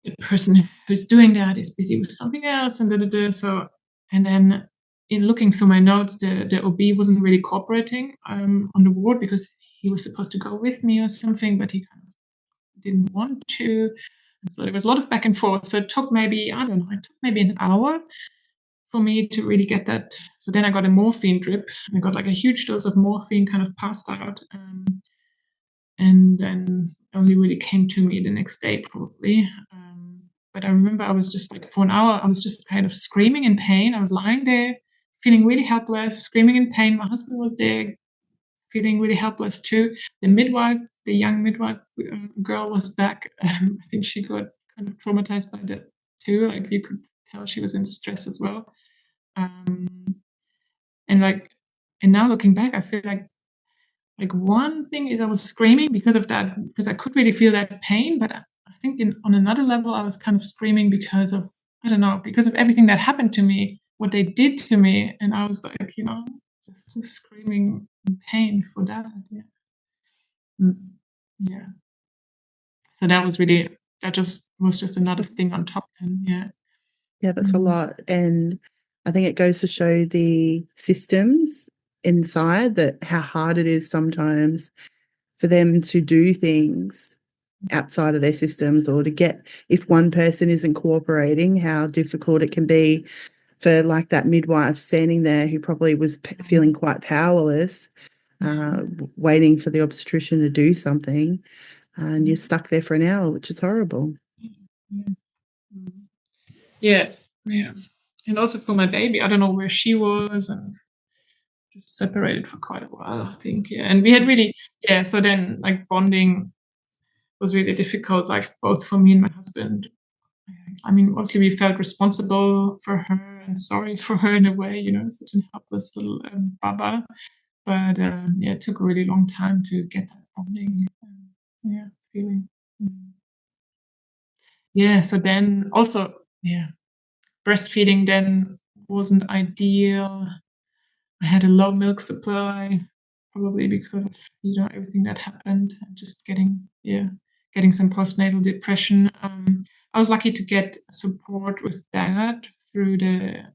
the person who's doing that is busy with something else, and so, and then in looking through my notes, the OB wasn't really cooperating on the ward because he was supposed to go with me or something, but he kind of didn't want to. And so there was a lot of back and forth. So it took maybe an hour for me to really get that. So then I got a morphine drip. I got like a huge dose of morphine, kind of passed out. And then only really came to me the next day, probably. But I remember I was just like, for an hour, I was just kind of screaming in pain. I was lying there, feeling really helpless, screaming in pain. My husband was there, feeling really helpless too. The young midwife girl was back. I think she got kind of traumatized by that too. Like you could tell she was in stress as well. And now looking back, I feel like one thing is I was screaming because of that, because I could really feel that pain. But I think on another level, I was kind of screaming because of, I don't know, because of everything that happened to me, what they did to me. And I was like, just screaming in pain for that. Yeah. Yeah. So that was just another thing on top. And yeah. Yeah, that's a lot. And I think it goes to show the systems inside that how hard it is sometimes for them to do things outside of their systems, or to get, if one person isn't cooperating, how difficult it can be for like that midwife standing there who probably was feeling quite powerless, waiting for the obstetrician to do something, and you're stuck there for an hour, which is horrible. Yeah. And also for my baby, I don't know where she was, and just separated for quite a while, I think. Yeah. And we had really, so then like bonding was really difficult, like both for me and my husband. I mean, mostly we felt responsible for her and sorry for her in a way, such a helpless little baba. But it took a really long time to get that bonding, feeling. Mm. Yeah, so then also, breastfeeding then wasn't ideal. I had a low milk supply, probably because of, everything that happened and just getting some postnatal depression. I was lucky to get support with that through the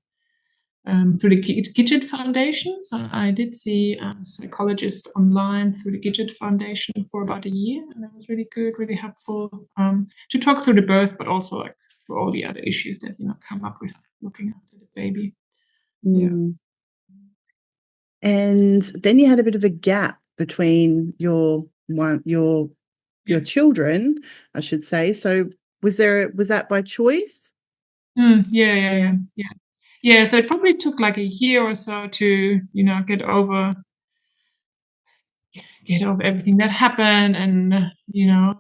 Gidget Foundation. So I did see a psychologist online through the Gidget Foundation for about a year, and that was really good, really helpful to talk through the birth, but also like for all the other issues that come up with looking after the baby. Yeah. And then you had a bit of a gap between your children, I should say. So was that by choice? Yeah. Yeah, so it probably took like a year or so to, get over everything that happened and,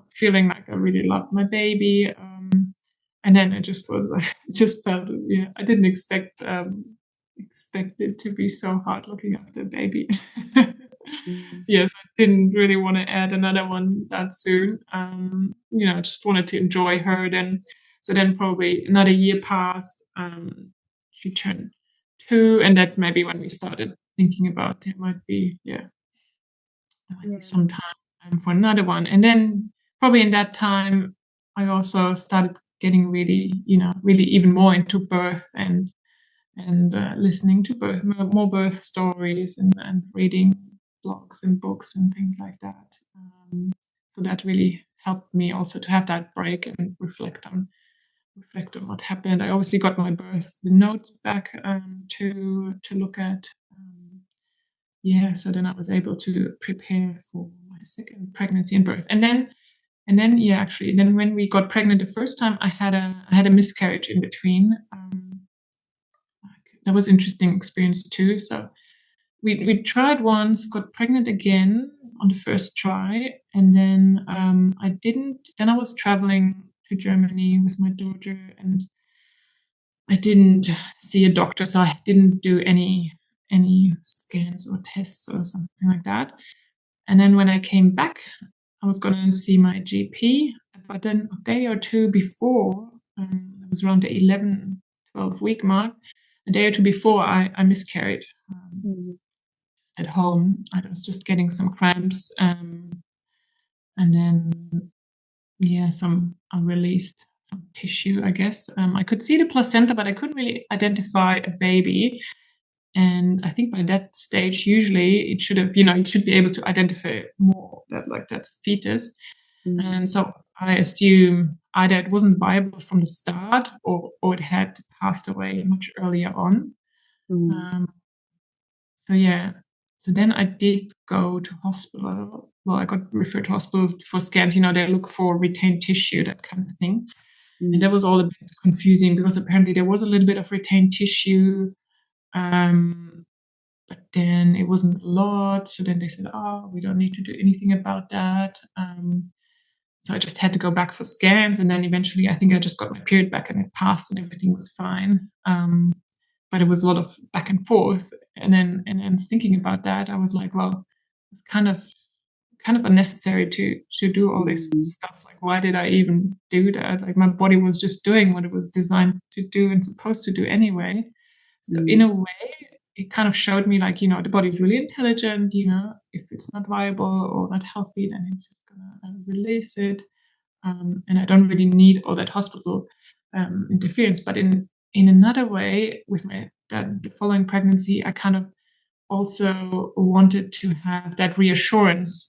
feeling like I really loved my baby. And then it just was like, it just felt, I didn't expect it to be so hard looking after a baby. Yes, I didn't really want to add another one that soon. Just wanted to enjoy her. Then probably another year passed. She turned 2, and that's maybe when we started thinking about it might be some time for another one. And then probably in that time, I also started getting really, really even more into birth and listening to more birth stories and reading blogs and books and things like that. So that really helped me also to have that break and reflect on what happened. I obviously got my birth the notes back to look at. So then I was able to prepare for my second pregnancy and birth. And then when we got pregnant the first time, I had a miscarriage in between. That was interesting experience too. So we tried once, got pregnant again on the first try, and then I didn't. Then I was traveling to Germany with my daughter, and I didn't see a doctor, so I didn't do any scans or tests or something like that. And then when I came back, I was going to see my GP, but then a day or two before, it was around the 11, 12-week mark, a day or two before I miscarried at home. I was just getting some cramps, and then, I released some tissue, I guess. I could see the placenta, but I couldn't really identify a baby. And I think by that stage, usually it should have, you should be able to identify more that like that's a fetus. And so I assume either it wasn't viable from the start or it had passed away much earlier on. So then I did go to hospital. Well, I got referred to hospital for scans. They look for retained tissue, that kind of thing. And that was all a bit confusing because apparently there was a little bit of retained tissue. But then it wasn't a lot. So then they said, we don't need to do anything about that. So I just had to go back for scans. And then eventually I think I just got my period back and it passed and everything was fine. But it was a lot of back and forth. And then thinking about that, I was like, well, it's kind of unnecessary to do all this stuff. Like, why did I even do that? Like, my body was just doing what it was designed to do and supposed to do anyway. So in a way, it kind of showed me like, the body is really intelligent. If it's not viable or not healthy, then it's just gonna release it. And I don't really need all that hospital interference. But in another way, with the following pregnancy, I kind of also wanted to have that reassurance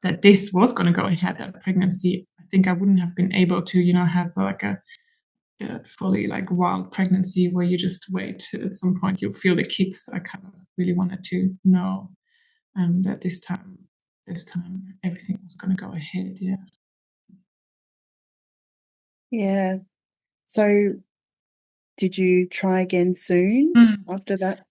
that this was going to go ahead, that pregnancy. I think I wouldn't have been able to, have like a fully like wild pregnancy where you just wait. At some point you'll feel the kicks. I kind of really wanted to know that this time everything was going to go ahead. Yeah. So did you try again soon after that?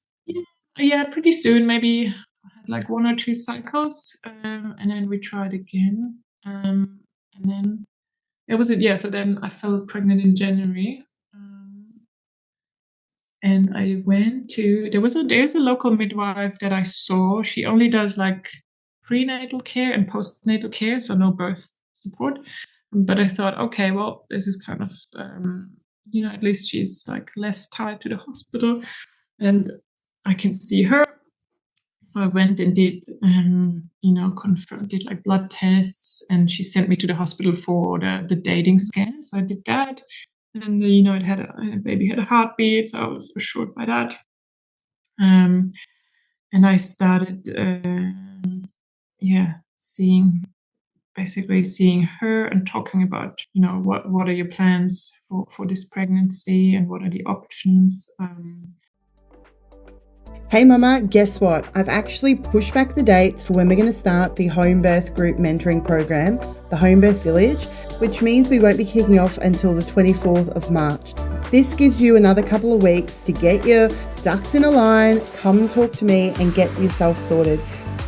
Yeah, pretty soon. Maybe I had like 1 or 2 cycles, and then we tried again. And then it was so then I fell pregnant in January. And I went to, there's a local midwife that I saw. She only does like prenatal care and postnatal care, so no birth support. But I thought, okay, well, this is kind of, at least she's like less tied to the hospital and I can see her. So I went and did, did like blood tests, and she sent me to the hospital for the dating scan. So I did that, and it had a baby had a heartbeat, so I was assured by that. And I started, seeing her and talking about, what are your plans for this pregnancy and what are the options. Hey mama, guess what? I've actually pushed back the dates for when we're going to start the home birth group mentoring program, the Home Birth Village, which means we won't be kicking off until the 24th of March. This gives you another couple of weeks to get your ducks in a line, come and talk to me and get yourself sorted.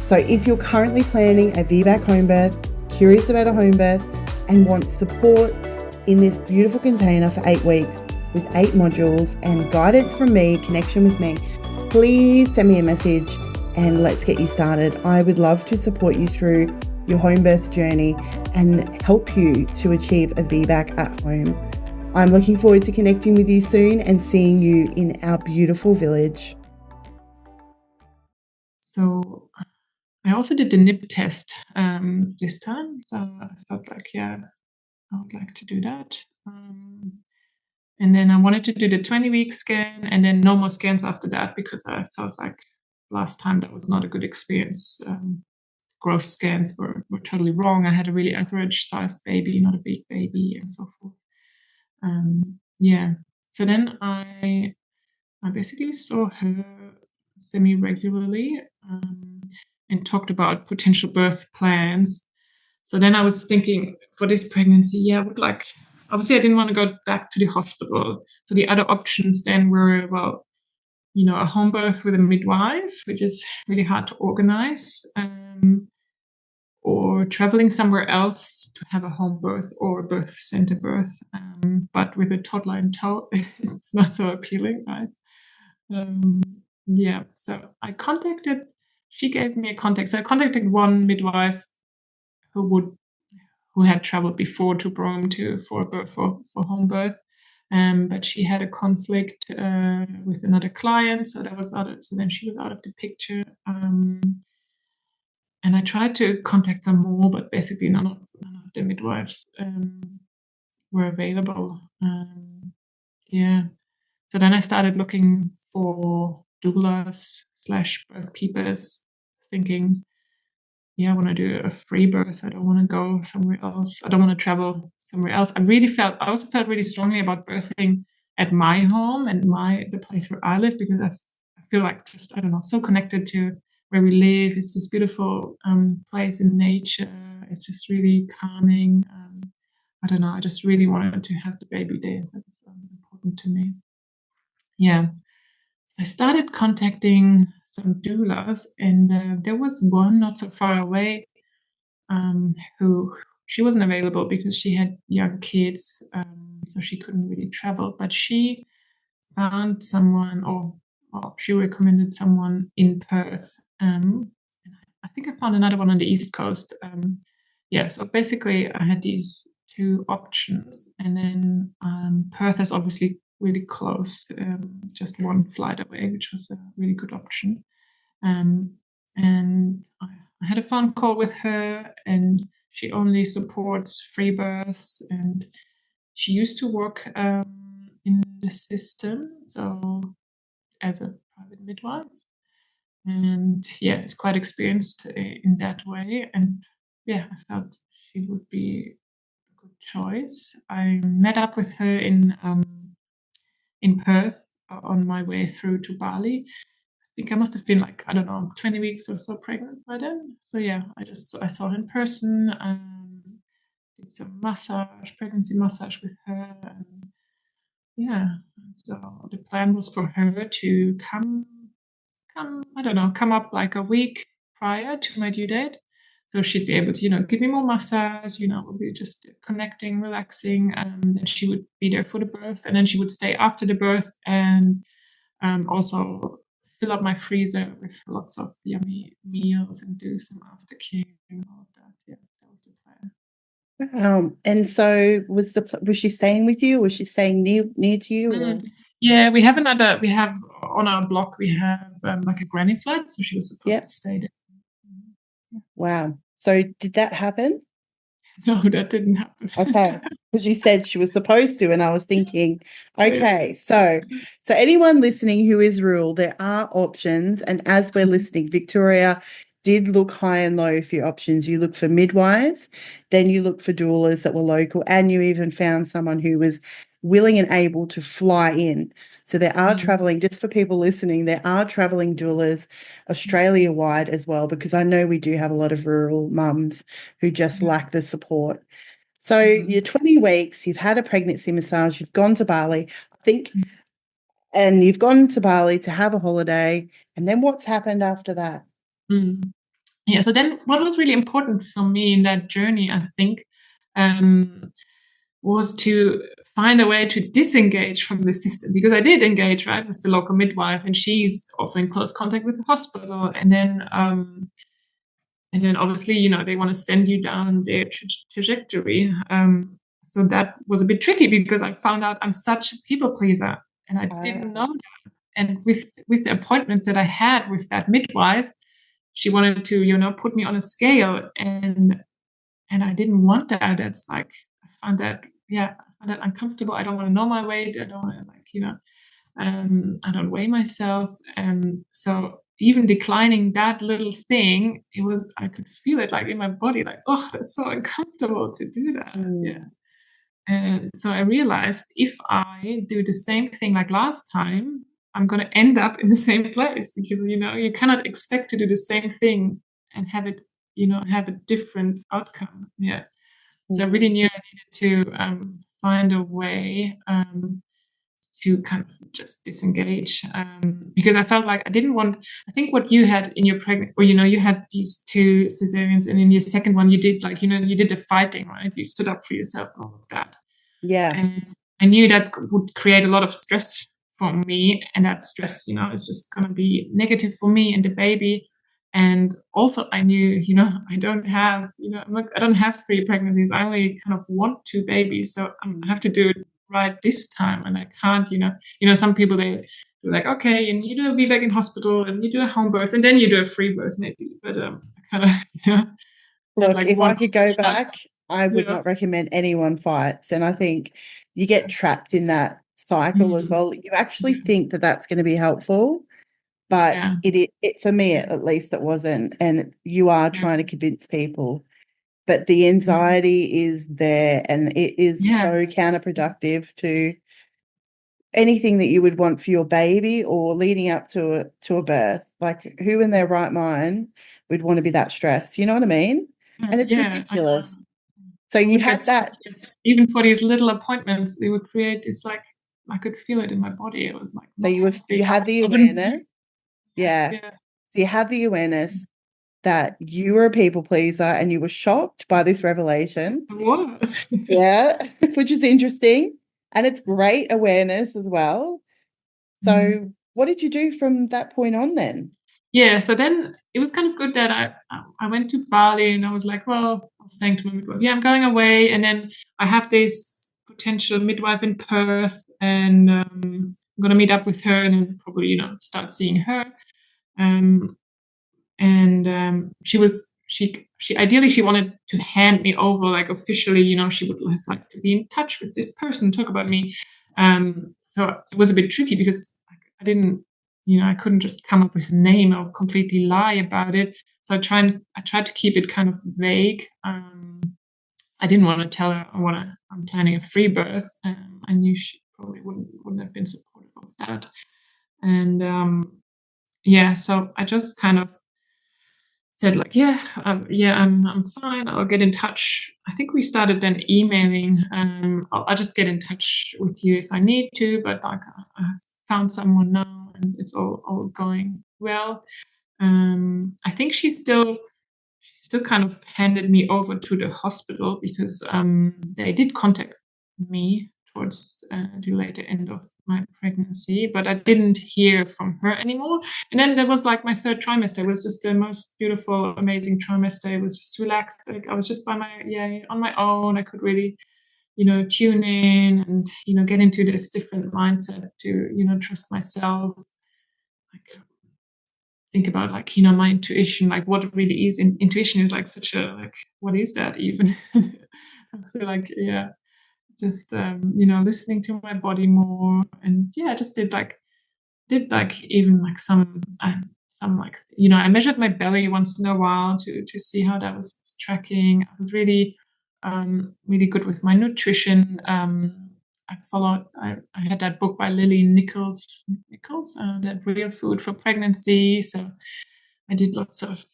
So if you're currently planning a VBAC home birth, curious about a home birth, and want support in this beautiful container for 8 weeks with 8 modules and guidance from me, connection with me, please send me a message and let's get you started. I would love to support you through your home birth journey and help you to achieve a VBAC at home. I'm looking forward to connecting with you soon and seeing you in our beautiful village. So I also did the nip test this time. So I felt like, I would like to do that. And then I wanted to do the 20-week scan and then no more scans after that because I felt like last time that was not a good experience. Growth scans were totally wrong. I had a really average sized baby, not a big baby, and so forth. So then I basically saw her semi-regularly and talked about potential birth plans. So then I was thinking for this pregnancy, I would like, obviously I didn't want to go back to the hospital. So the other options then were, a home birth with a midwife, which is really hard to organize, or traveling somewhere else to have a home birth or a birth center birth. But with a toddler in tow, it's not so appealing, right? So she gave me a contact. So I contacted one midwife who had traveled before to Broome for home birth. But she had a conflict with another client, so then she was out of the picture. And I tried to contact them more, but basically none of the midwives were available. So then I started looking for doulas / birth keepers, thinking, I want to do a free birth. I don't want to go somewhere else. I don't want to travel somewhere else. I also felt really strongly about birthing at my home and the place where I live, because I feel like just, I don't know, so connected to where we live. It's this beautiful place in nature. It's just really calming. I don't know. I just really wanted to have the baby there. That's important to me. I started contacting some doulas, and there was one not so far away who she wasn't available because she had young kids, so she couldn't really travel. But she found someone, she recommended someone in Perth. I think I found another one on the East Coast. So basically I had these 2 options, and then Perth is obviously really close, just 1 flight away, which was a really good option. And I had a phone call with her, and she only supports free births, and she used to work in the system, so as a private midwife, and it's quite experienced in that way. And I felt she would be a good choice. I met up with her in Perth on my way through to Bali. I think I must have been 20 weeks or so pregnant by then. So I saw her in person, did some pregnancy massage with her, and so the plan was for her to come up like a week prior to my due date. So she'd be able to, give me more massage, we'll be just connecting, relaxing, and then she would be there for the birth, and then she would stay after the birth and also fill up my freezer with lots of yummy meals and do some aftercare and all of that. Yeah, that was the plan. And so was she staying with you? Was she staying near to you? Or? Yeah, we have on our block, we have like a granny flat, so she was supposed to stay there. Wow. So did that happen? No, that didn't happen. Okay. Because you said she was supposed to, and I was thinking, okay, so anyone listening who is rural, there are options. And as we're listening, Victoria did look high and low for your options. You look for midwives, then you look for doulas that were local, and you even found someone who was willing and able to fly in. So there are traveling, just for people listening, there are traveling doulas Australia-wide as well, because I know we do have a lot of rural mums who just lack the support. So you're 20 weeks, you've had a pregnancy massage, you've gone to Bali, I think, and you've gone to Bali to have a holiday. And then what's happened after that? Yeah, so then what was really important for me in that journey, I think, was to find a way to disengage from the system, because I did engage, right, with the local midwife, and she's also in close contact with the hospital. And then obviously, they want to send you down their trajectory. So that was a bit tricky, because I found out I'm such a people pleaser, and I didn't know that. And with the appointment that I had with that midwife, she wanted to, put me on a scale, and I didn't want that. That's like, I found that uncomfortable. I don't want to know my weight. I don't want to I don't weigh myself. And so even declining that little thing, I could feel it like in my body, like, oh, that's so uncomfortable to do that. Yeah. And so I realized, if I do the same thing like last time, I'm going to end up in the same place, because, you cannot expect to do the same thing and have it, have a different outcome. Yeah. So I really knew I needed to find a way to kind of just disengage, because I felt like I didn't want. I think what you had in your pregnant, or you had these 2 cesareans, and in your second one you did you did the fighting, right? You stood up for yourself and all of that. Yeah. And I knew that would create a lot of stress for me, and that stress, is just going to be negative for me and the baby. And also I knew, I don't have, I don't have 3 pregnancies. I only kind of want 2 babies. So I have to do it right this time. And I can't, some people, they're like, okay, and you do a VBAC in hospital, and you do a home birth, and then you do a free birth maybe. But I kind of, Look, like if I one could go shot. back, I would not recommend anyone fights. And I think you get trapped in that cycle as well. You actually think that that's going to be helpful, but it for me at least it wasn't. And you are trying to convince people, but the anxiety is there, and it is so counterproductive to anything that you would want for your baby or leading up to a birth. Like, who in their right mind would want to be that stressed? You know what I mean? And it's ridiculous. So you had that. Even for these little appointments, they would create this, like, I could feel it in my body. It was like, So you had the awareness. Yeah. So you had the awareness that you were a people pleaser, and you were shocked by this revelation. I was. Yeah, which is interesting. And it's great awareness as well. So what did you do from that point on then? Yeah, so then it was kind of good that I went to Bali, and I was like, well, I was saying to my midwife, yeah, I'm going away. And then I have this potential midwife in Perth, and I'm going to meet up with her, and then probably, start seeing her. She ideally, she wanted to hand me over, like, officially, she would have liked to be in touch with this person, talk about me. So it was a bit tricky, because I didn't, I couldn't just come up with a name or completely lie about it. So I tried to keep it kind of vague. I didn't want to tell her I'm planning a free birth. I knew she probably wouldn't have been supportive of that. And so I just kind of said, like, I'm fine. I'll get in touch. I think we started then emailing. I'll just get in touch with you if I need to, but like, I've found someone now, and it's all going well. I think she still kind of handed me over to the hospital, because they did contact me towards the later end of my pregnancy, but I didn't hear from her anymore. And then there was like my third trimester. It was just the most beautiful, amazing trimester. It was just relaxed. Like I was just on my own. I could really, tune in and, get into this different mindset to, trust myself. Like think about like, my intuition, like what it really is. Intuition is like such a, like, what is that even? I feel like, yeah, just, listening to my body more. And yeah, I just did like even like some like, I measured my belly once in a while to see how that was tracking. I was really really good with my nutrition. I had that book by Lily Nichols, that Real Food for Pregnancy. So I did lots of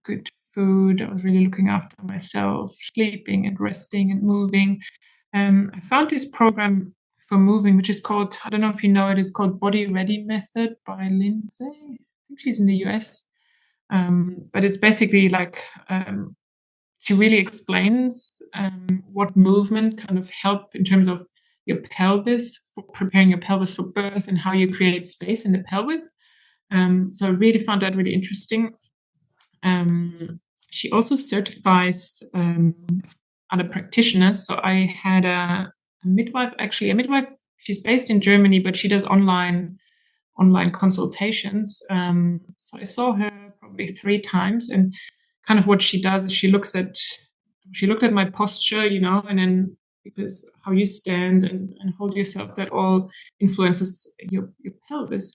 good food. I was really looking after myself, sleeping and resting and moving. I found this program for moving, which is called, I don't know if you know it, it's called Body Ready Method by Lindsay. I think she's in the US. But it's basically like, she really explains what movement kind of help in terms of your pelvis, for preparing your pelvis for birth and how you create space in the pelvis. So I really found that really interesting. She also certifies other practitioners. So I had a midwife, actually a midwife. She's based in Germany, but she does online consultations. So I saw her probably 3 times, and kind of what she does is she looked at my posture, and then because how you stand and hold yourself, that all influences your pelvis.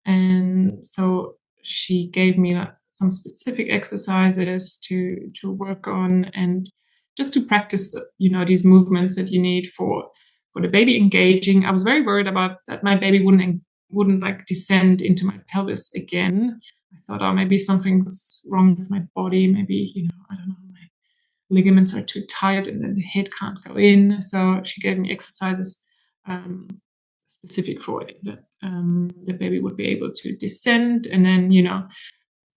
And so she gave me some specific exercises to work on, and just to practice, these movements that you need for the baby engaging. I was very worried about that my baby wouldn't like descend into my pelvis again. I thought, oh, maybe something's wrong with my body. Maybe, I don't know, my ligaments are too tight and then the head can't go in. So she gave me exercises specific for it, that the baby would be able to descend. And then,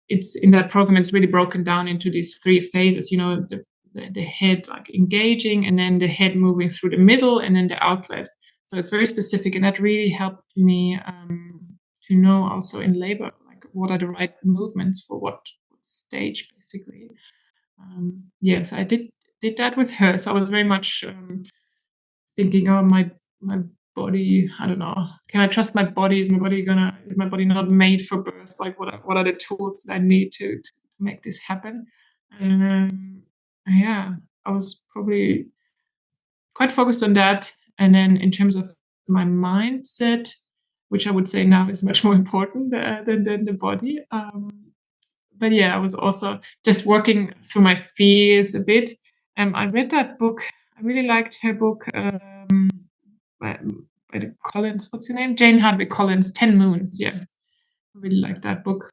it's in that program, it's really broken down into these 3 phases, the head like engaging, and then the head moving through the middle, and then the outlet. So it's very specific, and that really helped me to know also in labor, like what are the right movements for what stage, basically. Yes, I did that with her. So I was very much thinking, oh, my body, I don't know, can I trust my body? Is my body not made for birth? Like what are the tools that I need to make this happen? And yeah, I was probably quite focused on that. And then in terms of my mindset, which I would say now is much more important than the body. But yeah, I was also just working through my fears a bit. I read that book. I really liked her book by the Collins. What's her name? Jane Hardwick Collins. 10 Moons. Yeah, I really liked that book.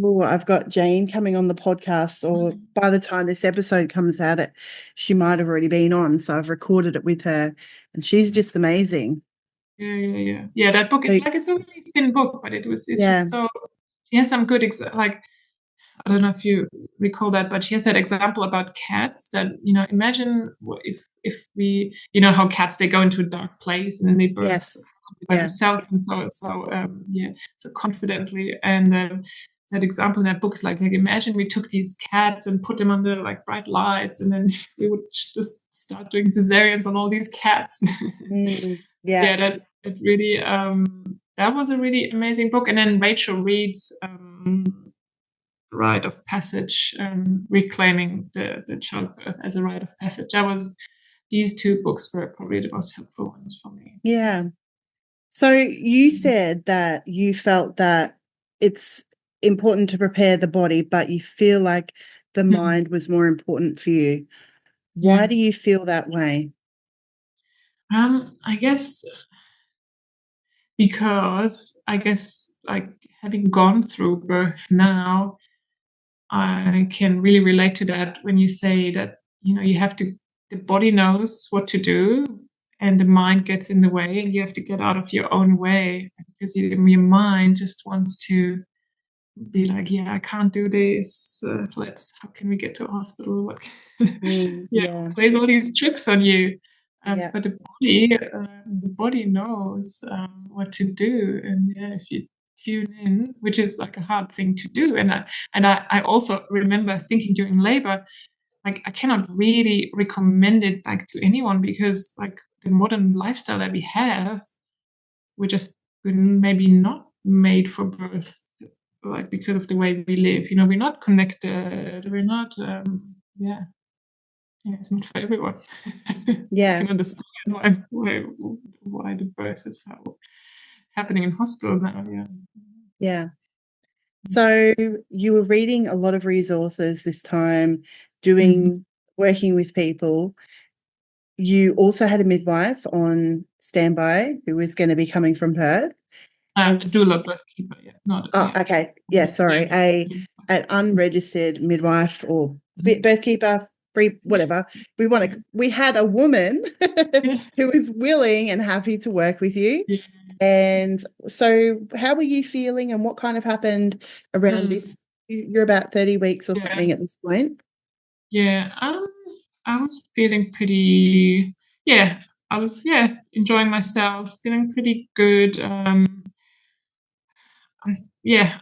Oh, I've got Jane coming on the podcast, or by the time this episode comes out, she might have already been on. So I've recorded it with her, and she's just amazing. Yeah. That book, it's a really thin book, but it's just so. She has some good like. I don't know if you recall that, but she has that example about cats that, imagine if we, how cats, they go into a dark place and then they burst by themselves, and so confidently. And that example in that book is like imagine we took these cats and put them under like bright lights, and then we would just start doing cesareans on all these cats. That really that was a really amazing book. And then Rachel Reed's rite of passage, reclaiming the childbirth as a rite of passage. These 2 books were probably the most helpful ones for me. Yeah. So you said that you felt that it's important to prepare the body, but you feel like the mind was more important for you. Why do you feel that way? I guess because like having gone through birth now, I can really relate to that when you say that, you have to, the body knows what to do and the mind gets in the way, and you have to get out of your own way, because your mind just wants to be like, yeah, I can't do this. How can we get to a hospital? What plays all these tricks on you? Yeah. But the body knows what to do, and if you tune in, which is like a hard thing to do, and I also remember thinking during labor, like I cannot really recommend it like to anyone because like the modern lifestyle that we have, we're maybe not made for birth, like because of the way we live. We're not connected. We're not. Yeah, it's not for everyone. I Yeah. can understand why the birth is happening in hospital now. Yeah. Yeah. So you were reading a lot of resources this time, working with people. You also had a midwife on standby who was going to be coming from Perth. And Doula birth keeper, yeah. Not, oh, yeah. okay. Yeah, sorry. An unregistered midwife or birth keeper, free, whatever. We had a woman who was willing and happy to work with you. Yeah. And so how were you feeling and what kind of happened around this? You're about 30 weeks or something at this point. Yeah. I was feeling pretty, yeah, I was, enjoying myself, feeling pretty good. I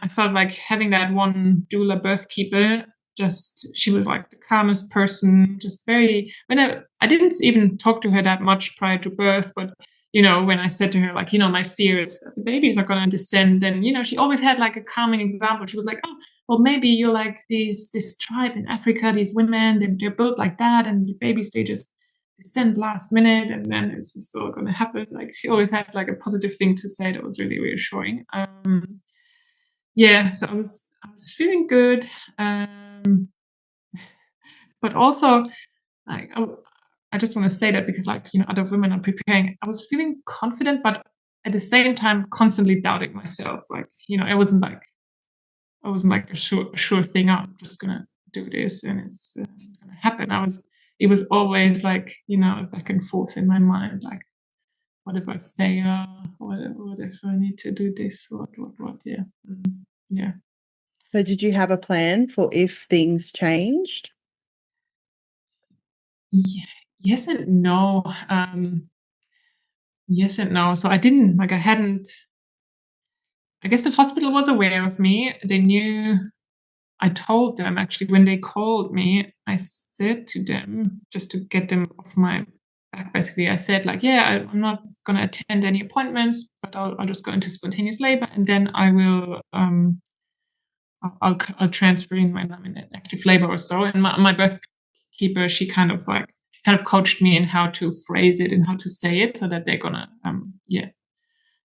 felt like having that one doula birth keeper, she was like the calmest person, just very, I didn't even talk to her that much prior to birth, but when I said to her, like, my fear is that the baby's not going to descend, then, she always had like a calming example. She was like, oh, well, maybe you're like this tribe in Africa, these women, they're built like that, and the babies, they just descend last minute, and then it's just all going to happen. Like, she always had like a positive thing to say that was really reassuring. So I was feeling good, but also like I just want to say that because like other women are preparing. I was feeling confident, but at the same time constantly doubting myself. Like it wasn't like a sure thing. I'm just gonna do this and it's gonna happen. It was always like back and forth in my mind. Like what if I fail? What if I need to do this? What? Yeah. Yeah. So did you have a plan for if things changed? Yes and no. Yes and no. So I didn't like. I hadn't. I guess the hospital was aware of me. They knew. I told them actually when they called me. I said to them just to get them off my back. Basically, I said like, yeah, I'm not going to attend any appointments, but I'll just go into spontaneous labor, and then I will. I'll transfer in when I'm in active labor or so. And my birth keeper, she kind of coached me in how to phrase it and how to say it so that they're gonna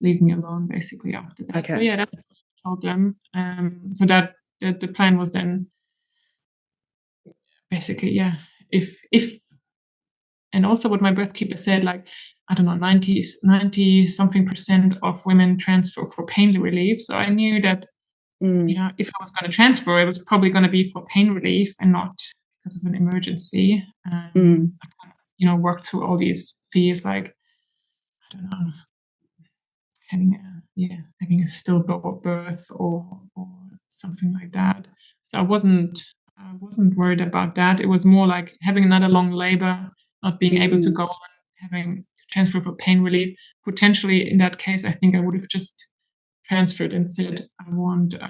leave me alone basically after that. Okay. So that's what I told them. So that the plan was then basically if and also what my birth keeper said, like I don't know, 90 something percent of women transfer for pain relief. So I knew that if I was going to transfer, it was probably going to be for pain relief and not because of an emergency. I kind of, worked through all these fears, like I don't know, having a stillbirth or something like that. So I wasn't worried about that. It was more like having another long labor, not being able to go on, having to transfer for pain relief. Potentially, in that case, I think I would have just transferred and said I want a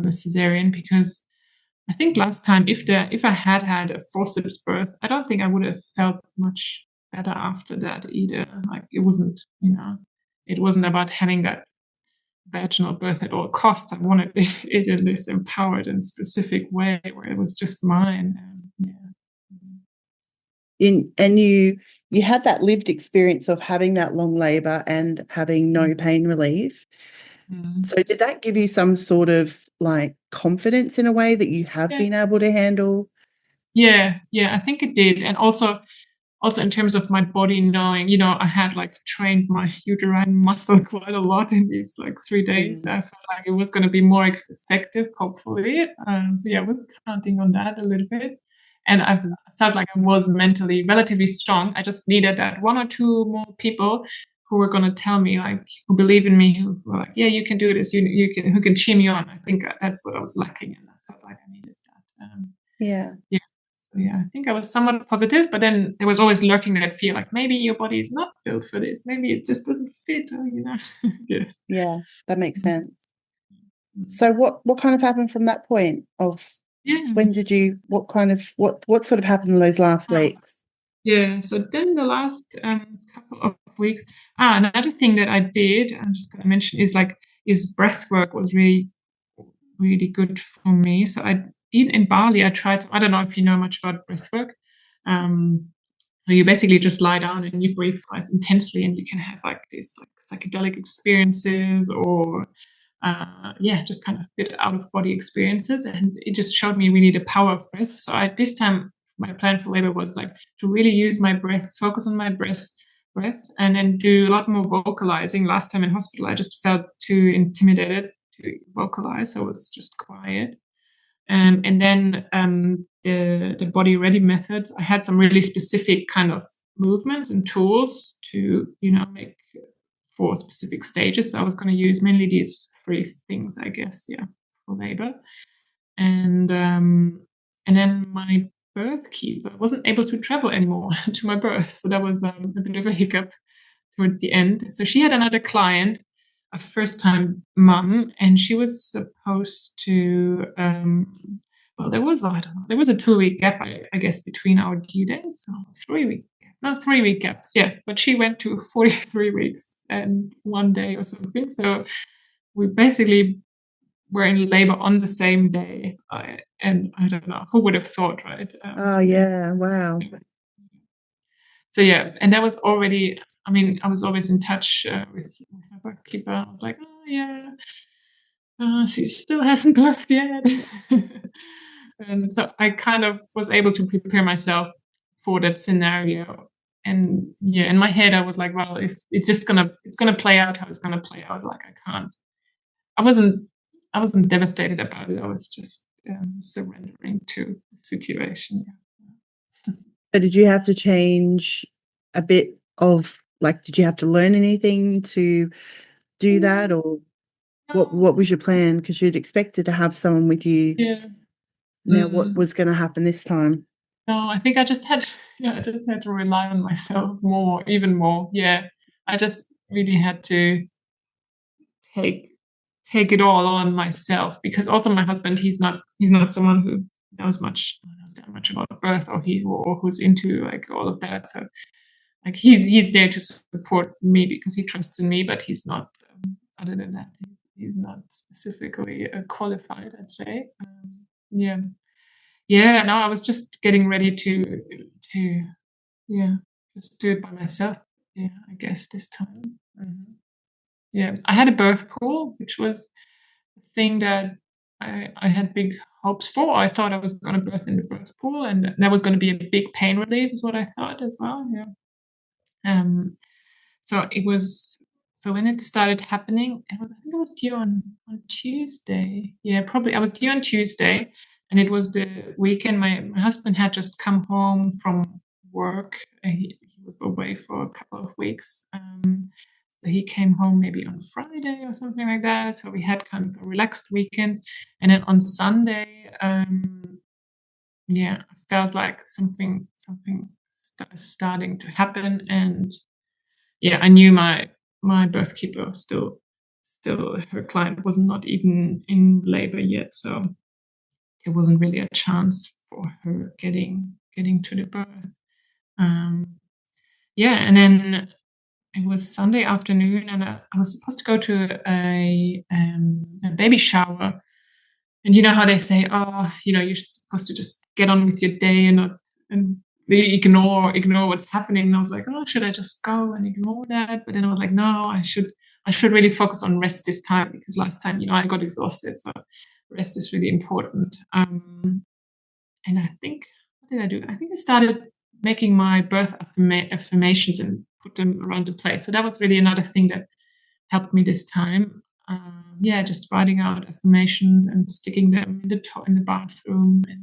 Caesarean because I think last time if I had a forceps birth, I don't think I would have felt much better after that either. Like it wasn't about having that vaginal birth at all costs. I wanted it in this empowered and specific way where it was just mine. And you had that lived experience of having that long labor and having no pain relief. So did that give you some sort of like confidence in a way that you have been able to handle? Yeah, I think it did. And also in terms of my body knowing, I had like trained my uterine muscle quite a lot in these like 3 days. I felt like it was going to be more effective, hopefully. I was counting on that a little bit. And I felt like I was mentally relatively strong. I just needed that one or two more people who were going to tell me, like, who believe in me, who were like, yeah, you can do this, who can cheer me on. I think that's what I was lacking, and I felt like I needed that. Yeah. yeah, I think I was somewhat positive, but then there was always lurking that fear, like maybe your body is not built for this, maybe it just doesn't fit, or yeah. Yeah, that makes sense. Mm. So what kind of happened from that point of Yeah. when did you what sort of happened in those last Oh, weeks? yeah. So then the last couple of weeks, another thing that I did, I'm just gonna mention is breath work was really, really good for me. So in Bali, I tried. I don't know if you know much about breath work. Um, So you basically just lie down and you breathe quite intensely, and you can have like these like psychedelic experiences, or yeah, just kind of bit out of body experiences. And it just showed me really the power of breath. So this time, my plan for labor was like to really use my breath, focus on my breath, and then do a lot more vocalizing. Last time in hospital, I just felt too intimidated to vocalize, so I was just quiet. And then the body ready methods, I had some really specific kind of movements and tools to make for specific stages. So I was going to use mainly these three things, I guess, yeah, for labor. And then my birth keeper wasn't able to travel anymore to my birth, so that was a bit of a hiccup towards the end. So she had another client, a first time mum, and she was supposed to. Well, I don't know, there was a 2 week gap, I guess, between our due dates. So 3 week, not 3 week gaps, yeah. But she went to 43 weeks and 1 day or something. So we basically were in labor on the same day. And I don't know, who would have thought, right? Oh yeah, wow. So yeah, and that was already. I mean, I was always in touch with my bookkeeper. I was like, oh yeah, she still hasn't left yet. And so I kind of was able to prepare myself for that scenario. And yeah, in my head, I was like, well, if it's gonna play out how it's gonna play out. Like I can't. I wasn't. I wasn't devastated about it. I was just surrendering to the situation. Yeah. So did you have to change a bit of like did you have to learn anything to do that, or No, what was your plan? Because you'd expected to have someone with you. yeah. Now what Mm. was going to happen this time? No, I think I just had, yeah, I just had to rely on myself more, even more. Yeah, I just really had to take take it all on myself, because also my husband, he's not someone who knows that much about birth, or who's into like all of that. So like he's there to support me because he trusts in me, but he's not. Other than that, he's not specifically qualified, I'd say. Yeah. Yeah, no, I was just getting ready to yeah, just do it by myself. Yeah, I guess this time. Yeah, I had a birth pool, which was a thing that I had big hopes for. I thought I was going to birth in the birth pool, and that was going to be a big pain relief, is what I thought as well. Yeah. Um, so it was. So when it started happening, I think I was due on Tuesday. Yeah, probably I was due on Tuesday, and it was the weekend. My husband had just come home from work. He was away for a couple of weeks. So he came home maybe on Friday or something like that. So we had kind of a relaxed weekend, and then on Sunday, yeah, I felt like something starting to happen. And yeah, I knew my birth keeper still her client was not even in labor yet, so there wasn't really a chance for her getting to the birth. Um, yeah, and then it was Sunday afternoon, and I was supposed to go to a baby shower. And you know how they say, oh, you're supposed to just get on with your day and not and really ignore what's happening. And I was like, oh, should I just go and ignore that? But then I was like, no, I should really focus on rest this time, because last time, I got exhausted. So rest is really important. And I think, what did I do? I think I started making my birth affirmations and put them around the place. So that was really another thing that helped me this time. Yeah, just writing out affirmations and sticking them in the bathroom and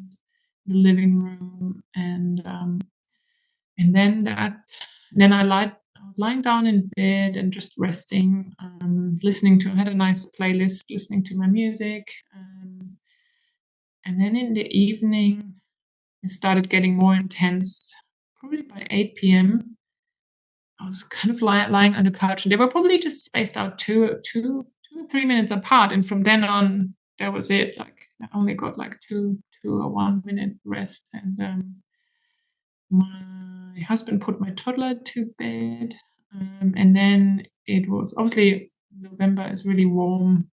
the living room, and then I was lying down in bed and just resting, listening to. I had a nice playlist, listening to my music, and then in the evening, it started getting more intense. Probably by 8 p.m. I was kind of lying on the couch, and they were probably just spaced out two or 3 minutes apart. And from then on, that was it. Like I only got like two or 1 minute rest. And my husband put my toddler to bed, and then it was obviously November is really warm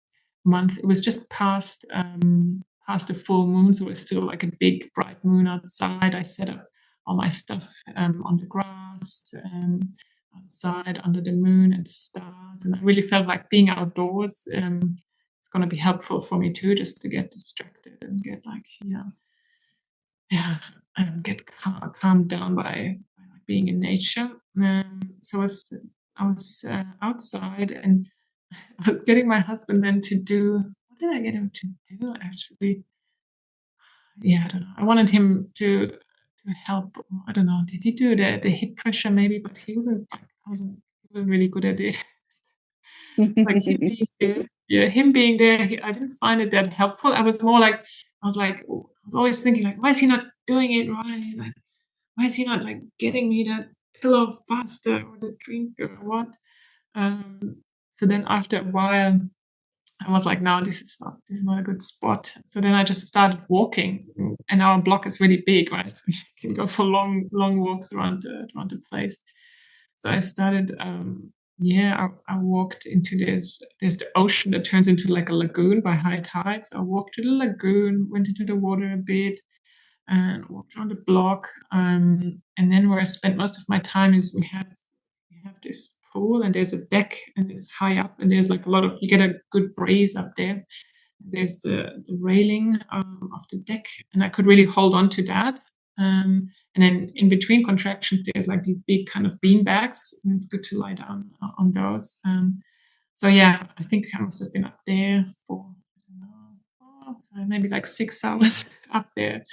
month. It was just past the full moon, so it was still like a big bright moon outside. I set up all my stuff on the grass outside under the moon and the stars, and I really felt like being outdoors is going to be helpful for me too, just to get distracted and get like get calmed down by being in nature. So I was outside, and I was getting my husband then to do. What did I get him to do? Actually, I don't know. I wanted him to help. I don't know. Did he do the hip pressure maybe? But he wasn't. He wasn't really good at it. Like him being there, I didn't find it that helpful. I was always thinking like, why is he not doing it right? Like, why is he not like getting me that pillow faster or the drink or what? So then after a while, I was like, no, this is not a good spot. So then I just started walking, and our block is really big, right? So you can go for long walks around the place. So I started, I walked into there's the ocean that turns into like a lagoon by high tide. So I walked to the lagoon, went into the water a bit, and walked around the block. And then where I spent most of my time is we have this pool, and there's a deck, and it's high up, and there's like you get a good breeze up there. There's the railing of the deck, and I could really hold on to that. And then in between contractions, there's like these big kind of bean bags, and it's good to lie down on those. So I think I must have been up there for maybe like 6 hours up there.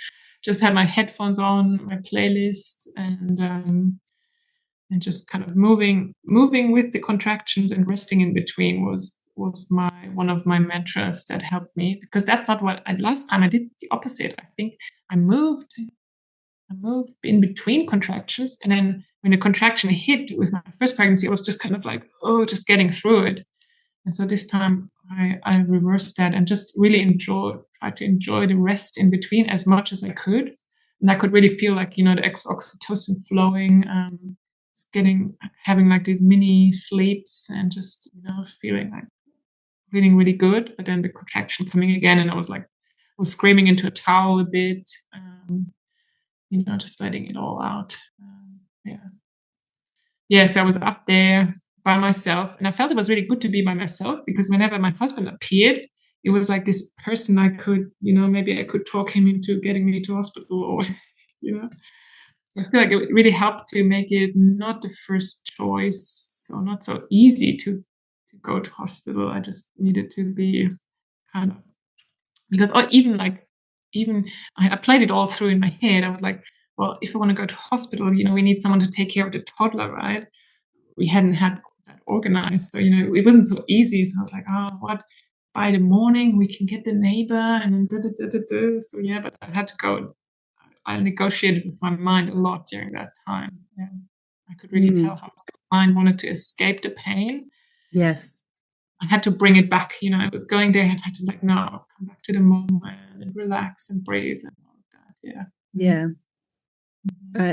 Just had my headphones on, my playlist, and just kind of moving with the contractions and resting in between was one of my mantras that helped me, because that's not what last time I did the opposite. I think I moved in between contractions, and then when the contraction hit with my first pregnancy, I was just kind of like, just getting through it. And so this time I reversed that and just really tried to enjoy the rest in between as much as I could. And I could really feel like, the oxytocin flowing, having like these mini sleeps, and just, feeling really good. But then the contraction coming again, and I was screaming into a towel a bit, just letting it all out. So I was up there by myself, and I felt it was really good to be by myself, because whenever my husband appeared, it was like this person I could, maybe I could talk him into getting me to hospital, or, I feel like it really helped to make it not the first choice, or not so easy to go to hospital. I just needed to be kind of, because even I played it all through in my head. I was like, well, if I want to go to hospital, we need someone to take care of the toddler, right? We hadn't had that organized, so it wasn't so easy. So I was like, what? By the morning we can get the neighbor, and then so but I had to go. I negotiated with my mind a lot during that time. I could really tell how my mind wanted to escape the pain. Yes. I had to bring it back. I was going there, and I had to no, come back to the moment and relax and breathe and all of that. Yeah.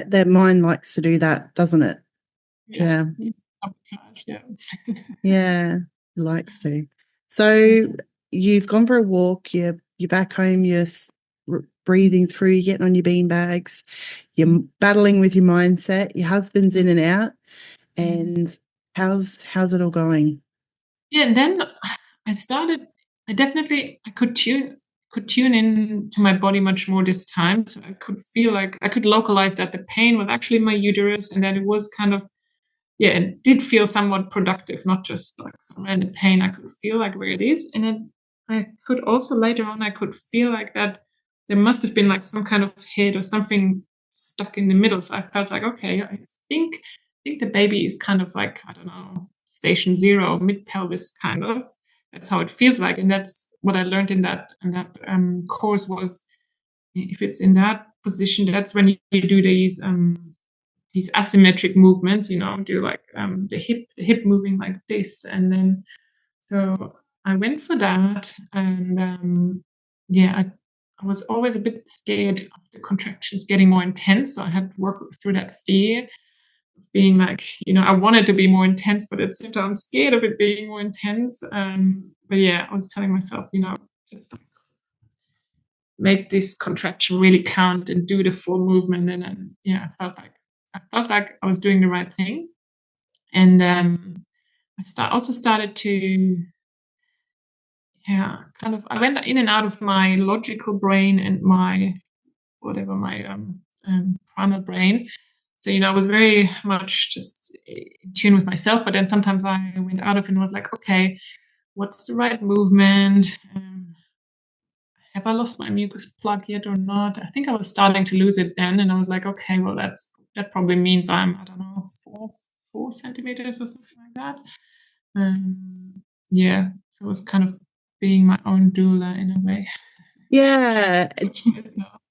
That mind likes to do that, doesn't it? Yeah. Yeah, it likes to. So you've gone for a walk, you're back home, you're breathing through, you're getting on your bean bags, you're battling with your mindset, your husband's in and out, and how's it all going? And then I definitely could tune in to my body much more this time. So I could feel like I could localize that the pain was actually my uterus, and that it was kind of, it did feel somewhat productive, not just like some random pain. I could feel like where it is. And then I could also later on, I could feel like that there must have been like some kind of head or something stuck in the middle. So I felt like, okay, I think the baby is kind of like, I don't know, station 0, mid pelvis kind of. That's how it feels like. And that's what I learned in that course was, if it's in that position, that's when you do these asymmetric movements, do like the hip moving like this. And then, so I went for that. And I was always a bit scared of the contractions getting more intense. So I had to work through that fear of being like, I wanted to be more intense, but at the same time, I'm scared of it being more intense. But I was telling myself, just make this contraction really count and do the full movement. And then, I felt like I was doing the right thing. And also started to, I went in and out of my logical brain and my primal brain. So, I was very much just in tune with myself, but then sometimes I went out of it and was like, okay, what's the right movement? Have I lost my mucus plug yet or not? I think I was starting to lose it then, and I was like, okay, well, that probably means I'm, I don't know, 4 centimeters or something like that. So it was kind of being my own doula in a way. Yeah.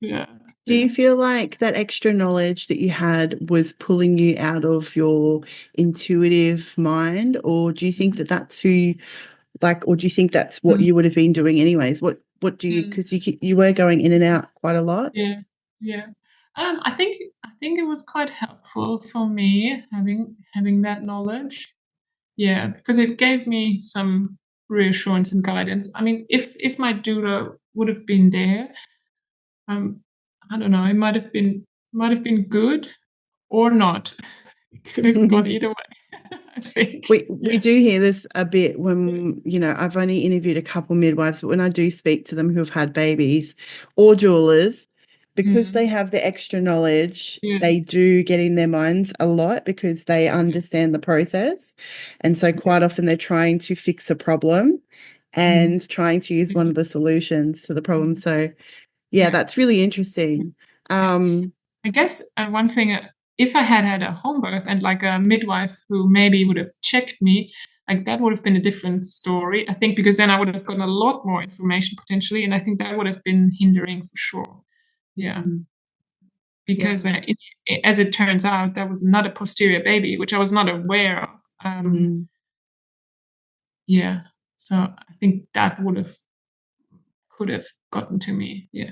Yeah. Do you feel like that extra knowledge that you had was pulling you out of your intuitive mind, or do you think that that's or do you think that's what you would have been doing anyways? What do you, because you were going in and out quite a lot? Yeah, yeah. I think it was quite helpful for me having that knowledge. Yeah, because it gave me some reassurance and guidance. I mean, if my doula would have been there, I don't know, it might have been good or not. It could have gone either way. I think. We do hear this a bit when, I've only interviewed a couple midwives, but when I do speak to them who have had babies or doulas, because they have the extra knowledge, they do get in their minds a lot because they understand the process. And so quite often they're trying to fix a problem and trying to use one of the solutions to the problem. So that's really interesting. I guess one thing, if I had a home birth and like a midwife who maybe would have checked me, like that would have been a different story. I think because then I would have gotten a lot more information potentially, and I think that would have been hindering for sure. Yeah, because as it turns out, that was not a posterior baby, which I was not aware of. So I think that could have gotten to me. Yeah.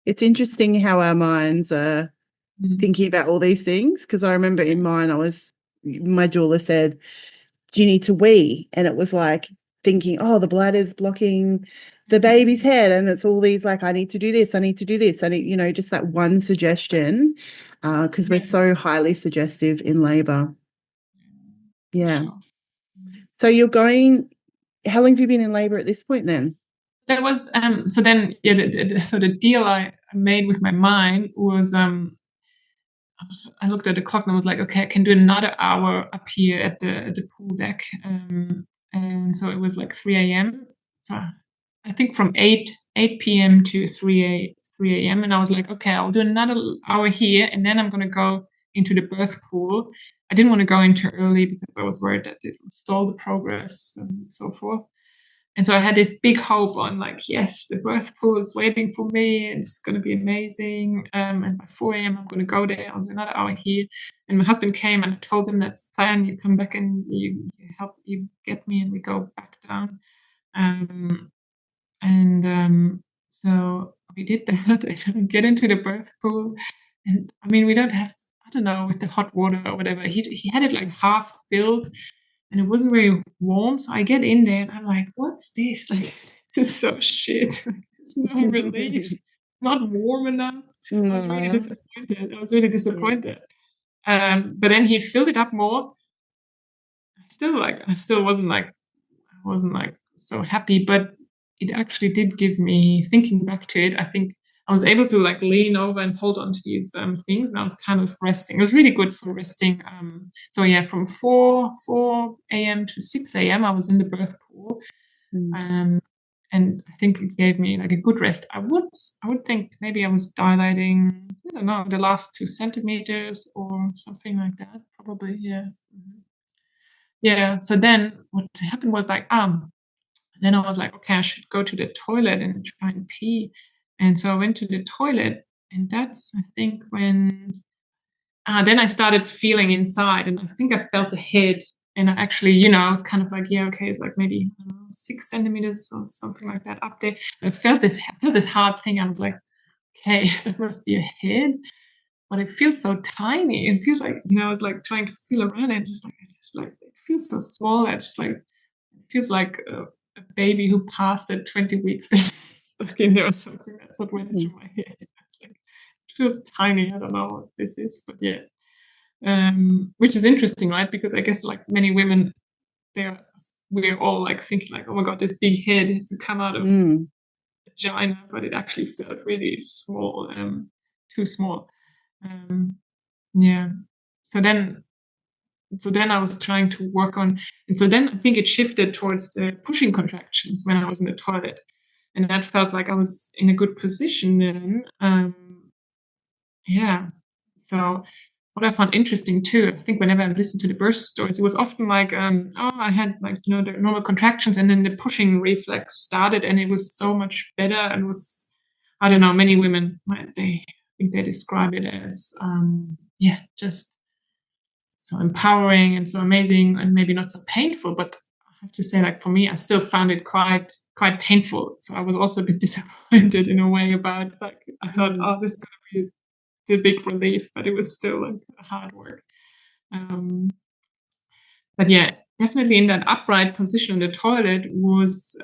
It's interesting how our minds are Mm. thinking about all these things, because I remember in mine, my doula said, do you need to wee? And it was like thinking, oh, the bladder's blocking the baby's head. And it's all these like, I need to do this. I need to do this. I need, just that one suggestion, because we're so highly suggestive in labor. Yeah. So how long have you been in labor at this point then? That was, so then, so the deal I made with my mind was, I looked at the clock and I was like, okay, I can do another hour up here at the pool deck. And so it was like 3 a.m. So I think from 8 p.m. to 3 a.m. And I was like, okay, I'll do another hour here, and then I'm going to go into the birth pool. I didn't want to go in too early because I was worried that it would stall the progress and so forth. And so I had this big hope on like, yes, the birth pool is waiting for me. It's going to be amazing. And by 4 a.m. I'm going to go there. I'll do another hour here. And my husband came and I told him that's the plan. You come back and you help, you get me, and we go back down. So we did that. And get into the birth pool. And I mean, we don't have, I don't know, with the hot water or whatever. He had it like half filled, and it wasn't very warm. So I get in there and I'm like, what's this? Like, this is so shit. It's no relief. Not warm enough. I was really disappointed. But then he filled it up more. I still wasn't like so happy, but it actually did give me, thinking back to it, I think I was able to like lean over and hold on to these things, and I was kind of resting. It was really good for resting. From 4 a.m. to 6 a.m. I was in the birth pool. And I think it gave me like a good rest. I would think maybe I was dilating, I don't know, the last 2 centimeters or something like that. Probably, yeah. Yeah. So then what happened was like, then I was like, okay, I should go to the toilet and try and pee. And so I went to the toilet, and that's, I think, when then I started feeling inside, and I think I felt the head. And I actually, I was kind of like, yeah, okay, it's like maybe, I don't know, 6 centimeters or something like that up there. I felt this hard thing. I was like, okay, that must be a head, but it feels so tiny. It feels like, I was like trying to feel around it, just like it feels so small. I just like, it feels like a baby who passed at 20 weeks then stuck in there or something. That's what went through my head. It's like, it feels tiny. I don't know what this is, but yeah. Which is interesting, right? Because I guess like many women, we're all like thinking like, oh my God, this big head has to come out of vagina, but it actually felt really small, too small. Yeah. So then I was trying to work on, and so then I think it shifted towards the pushing contractions when I was in the toilet, and that felt like I was in a good position then. Yeah. So what I found interesting too, I think whenever I listened to the birth stories, it was often like, I had like, the normal contractions, and then the pushing reflex started, and it was so much better, and was, I don't know, many women, I think they describe it as, just so empowering and so amazing, and maybe not so painful. But I have to say, like for me, I still found it quite painful. So I was also a bit disappointed in a way about, like, I thought, oh, this is going to be the big relief, but it was still like hard work. But yeah, definitely in that upright position in the toilet was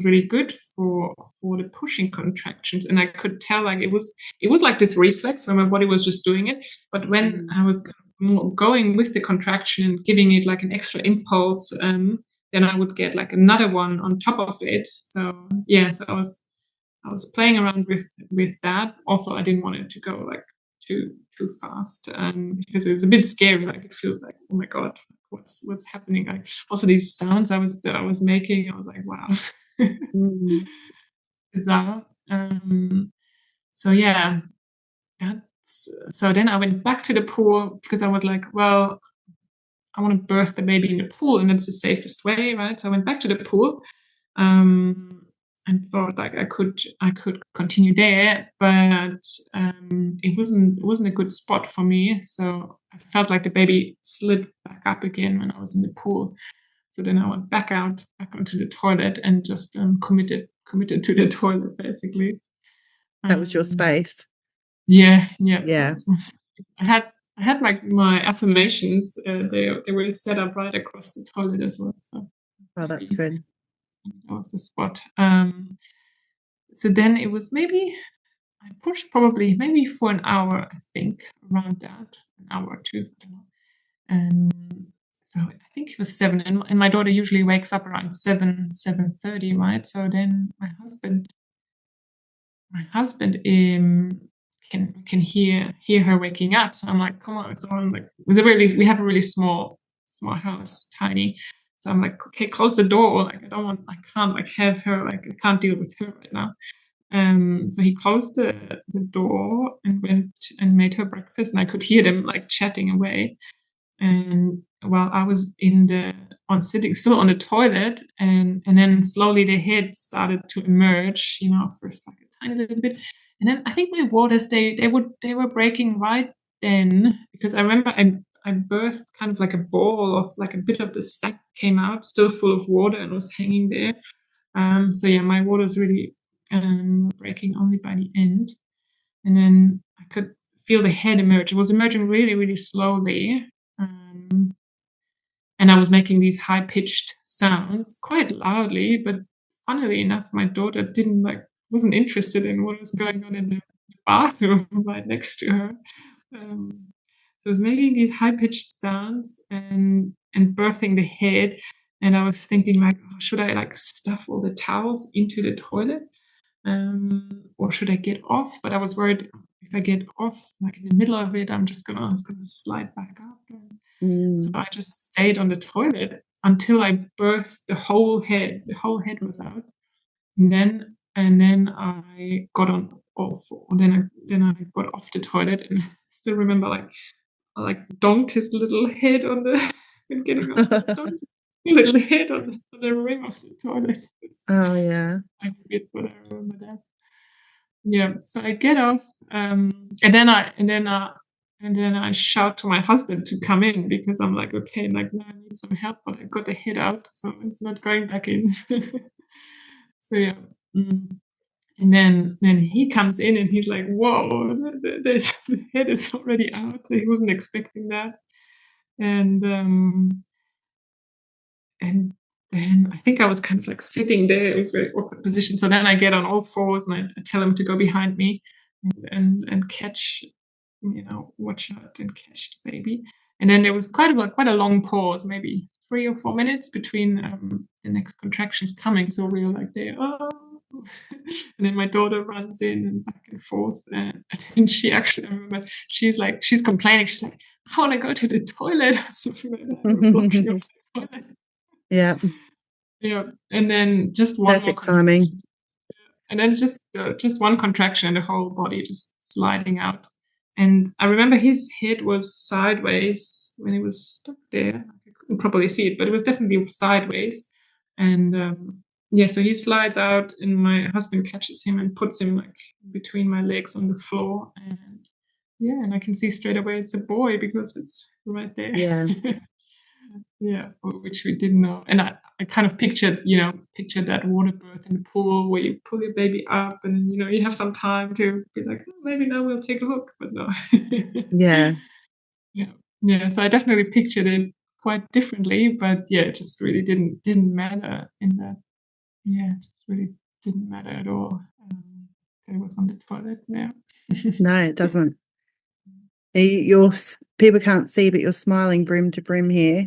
really good for the pushing contractions, and I could tell like it was like this reflex where my body was just doing it. But when I was more going with the contraction and giving it like an extra impulse, then I would get like another one on top of it. So yeah, so I was playing around with that. Also, I didn't want it to go like too fast, because it was a bit scary. Like it feels like, oh my God, what's happening? Like also these sounds I was making, I was like, wow, bizarre. So yeah, so then I went back to the pool because I was like, well, I want to birth the baby in the pool, and it's the safest way, right? So I went back to the pool, and thought like I could continue there, but it wasn't a good spot for me. So I felt like the baby slid back up again when I was in the pool. So then I went back onto the toilet, and just committed to the toilet basically. That was your space. Yeah. Yeah. I had my affirmations. They were set up right across the toilet as well. So That's good. that was the spot. So then it was maybe I pushed probably maybe for an hour. I think around that, an hour or two. I don't know. So I think it was 7, and my daughter usually wakes up around 7:30, right? So then my husband can hear her waking up. So I'm like, come on. So I'm like, we have a really small house, tiny. So I'm like, okay, close the door. Like I can't like have her, like I can't deal with her right now. So he closed the door and went and made her breakfast, and I could hear them like chatting away. And while I was sitting still on the toilet, and then slowly the head started to emerge, first like a tiny little bit. And then I think my waters, they were breaking right then, because I remember I birthed kind of like a ball of like a bit of the sac came out, still full of water, and was hanging there. So yeah, my waters really breaking only by the end. And then I could feel the head emerge. It was emerging really, really slowly. And I was making these high-pitched sounds quite loudly, but funnily enough, my daughter wasn't interested in what was going on in the bathroom right next to her. So I was making these high-pitched sounds and birthing the head, and I was thinking like, oh, should I like stuff all the towels into the toilet, or should I get off? But I was worried if I get off, like in the middle of it, it's gonna slide back up. So I just stayed on the toilet until I birthed the whole head. The whole head was out, and then I got off. Then I got off the toilet, and I still remember I donked his little head on the and getting off. Donked his little head on the rim of the toilet. Oh yeah. I forget what I remember that. Yeah. So I get off, and then I shout to my husband to come in because I'm like, okay, like now I need some help, but I got the head out, so it's not going back in. So yeah. Mm. And then he comes in and he's like, "Whoa, the head is already out." So he wasn't expecting that. And and then I think I was kind of like sitting there. It was a very awkward position. So then I get on all fours and I tell him to go behind me and catch, watch out and catch the baby. And then there was quite a long pause, maybe 3 or 4 minutes between the next contractions coming. So we were like there, oh. And then my daughter runs in and back and forth. And then she actually, I remember, she's complaining. She's like, I want to go to the toilet or something like that. We're blocking up the toilet. Yeah. Yeah. And then just one more Perfect timing. contraction. And then just one contraction and the whole body just sliding out. And I remember his head was sideways when he was stuck there. I couldn't probably see it, but it was definitely sideways. And yeah, so he slides out, and my husband catches him and puts him like between my legs on the floor. And yeah, and I can see straight away it's a boy because it's right there. Yeah. Yeah, which we didn't know. And I kind of pictured that water birth in the pool where you pull your baby up and, you have some time to be like, oh, maybe now we'll take a look, but no. Yeah. Yeah. Yeah. So I definitely pictured it quite differently, but yeah, it just really didn't matter in that. Yeah, it just really didn't matter at all. That it was on the toilet. Yeah. No, it doesn't. People can't see, but you're smiling brim to brim here.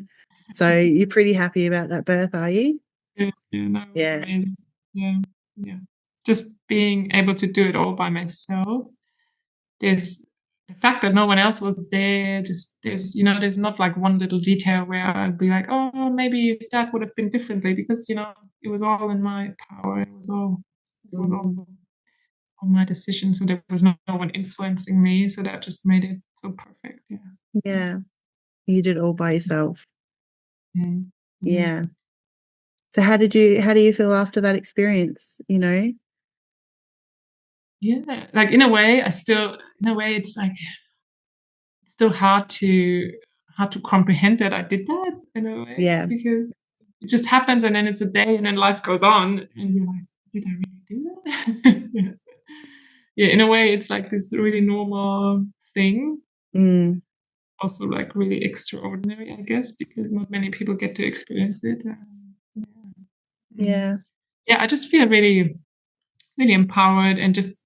So you're pretty happy about that birth, are you? Yeah, no, it was Yeah. amazing. Yeah. Yeah. Just being able to do it all by myself. There's the fact that no one else was there. Just there's not like one little detail where I'd be like, oh, maybe if that would have been differently, because it was all in my power. It was all Mm. on my decision. So there was no one influencing me. So that just made it so perfect. Yeah. Yeah. You did it all by yourself. Mm. Yeah. Yeah. So how do you feel after that experience, Yeah. Like in a way, it's like still hard to comprehend that I did that in a way, Yeah. because it just happens and then it's a day and then life goes on and you're like, did I really do that? Yeah. Yeah, in a way it's like this really normal thing, Mm. also like really extraordinary, I guess, because not many people get to experience it. Yeah. Mm. Yeah. Yeah, I just feel really, really empowered and just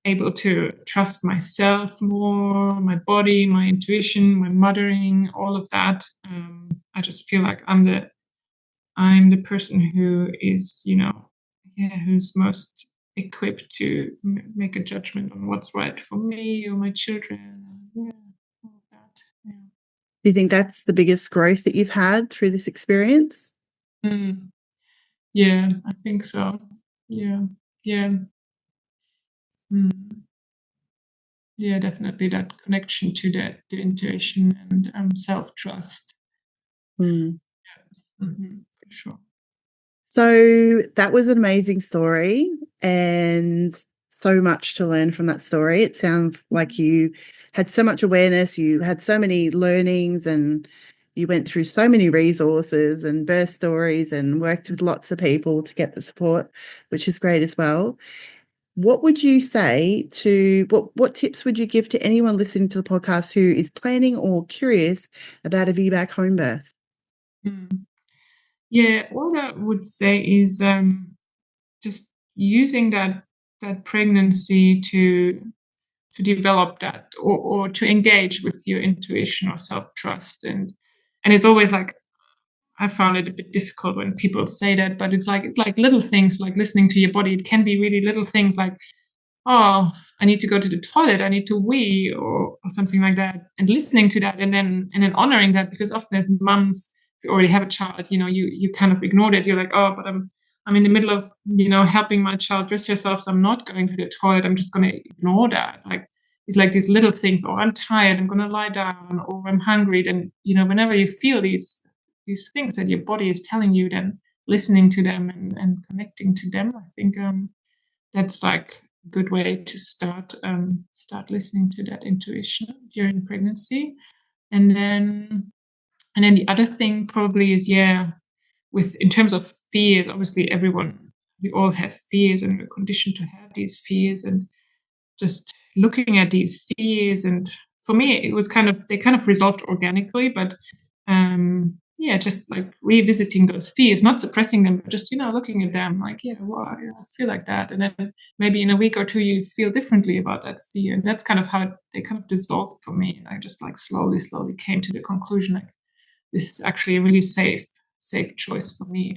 able to trust myself more, my body, my intuition, my mothering, all of that. I just feel like I'm the person who is, who's most equipped to make a judgment on what's right for me or my children. Yeah, all of that. Yeah. Do you think that's the biggest growth that you've had through this experience? Mm, yeah, I think so. Yeah, yeah. Mm. Yeah, definitely that connection to the intuition and self trust. Mm. For sure. So that was an amazing story and so much to learn from that story. It sounds like you had so much awareness, you had so many learnings, and you went through so many resources and birth stories and worked with lots of people to get the support, which is great as well. What would you say to what tips would you give to anyone listening to the podcast who is planning or curious about a VBAC home birth? Mm. Yeah, what I would say is just using that pregnancy to develop that, or to engage with your intuition or self trust, and it's always like I found it a bit difficult when people say that, but it's like little things like listening to your body. It can be really little things like, oh, I need to go to the toilet, I need to wee, or something like that. And listening to that and then honoring that, because often as mums, if you already have a child, you kind of ignore it. You're like, oh, but I'm in the middle of, helping my child dress herself, so I'm not going to the toilet. I'm just gonna ignore that. Like it's like these little things, or I'm tired, I'm gonna lie down, or I'm hungry. Then, whenever you feel these things that your body is telling you, then listening to them and connecting to them, I think that's like good way to start listening to that intuition during pregnancy. And then the other thing probably is, in terms of fears, obviously we all have fears, and we're conditioned to have these fears, and just looking at these fears. And for me, it was they kind of resolved organically, but just like revisiting those fears, not suppressing them, but just, looking at them like, well, I feel like that. And then maybe in a week or two, you feel differently about that fear. And that's kind of how they kind of dissolved for me. And I just like slowly came to the conclusion, like, this is actually a really safe choice for me.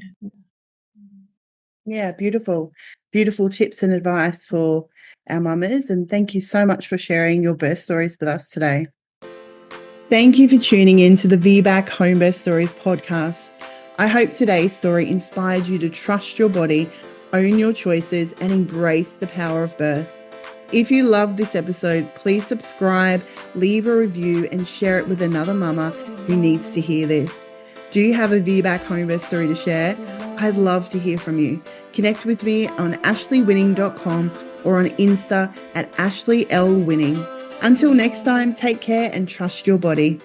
Yeah, beautiful. Beautiful tips and advice for our mamas. And thank you so much for sharing your birth stories with us today. Thank you for tuning in to the VBAC Homebirth Stories podcast. I hope today's story inspired you to trust your body, own your choices, and embrace the power of birth. If you love this episode, please subscribe, leave a review, and share it with another mama who needs to hear this. Do you have a VBAC Homebirth story to share? I'd love to hear from you. Connect with me on ashleywinning.com or on Insta at AshleyLWinning. Until next time, take care and trust your body.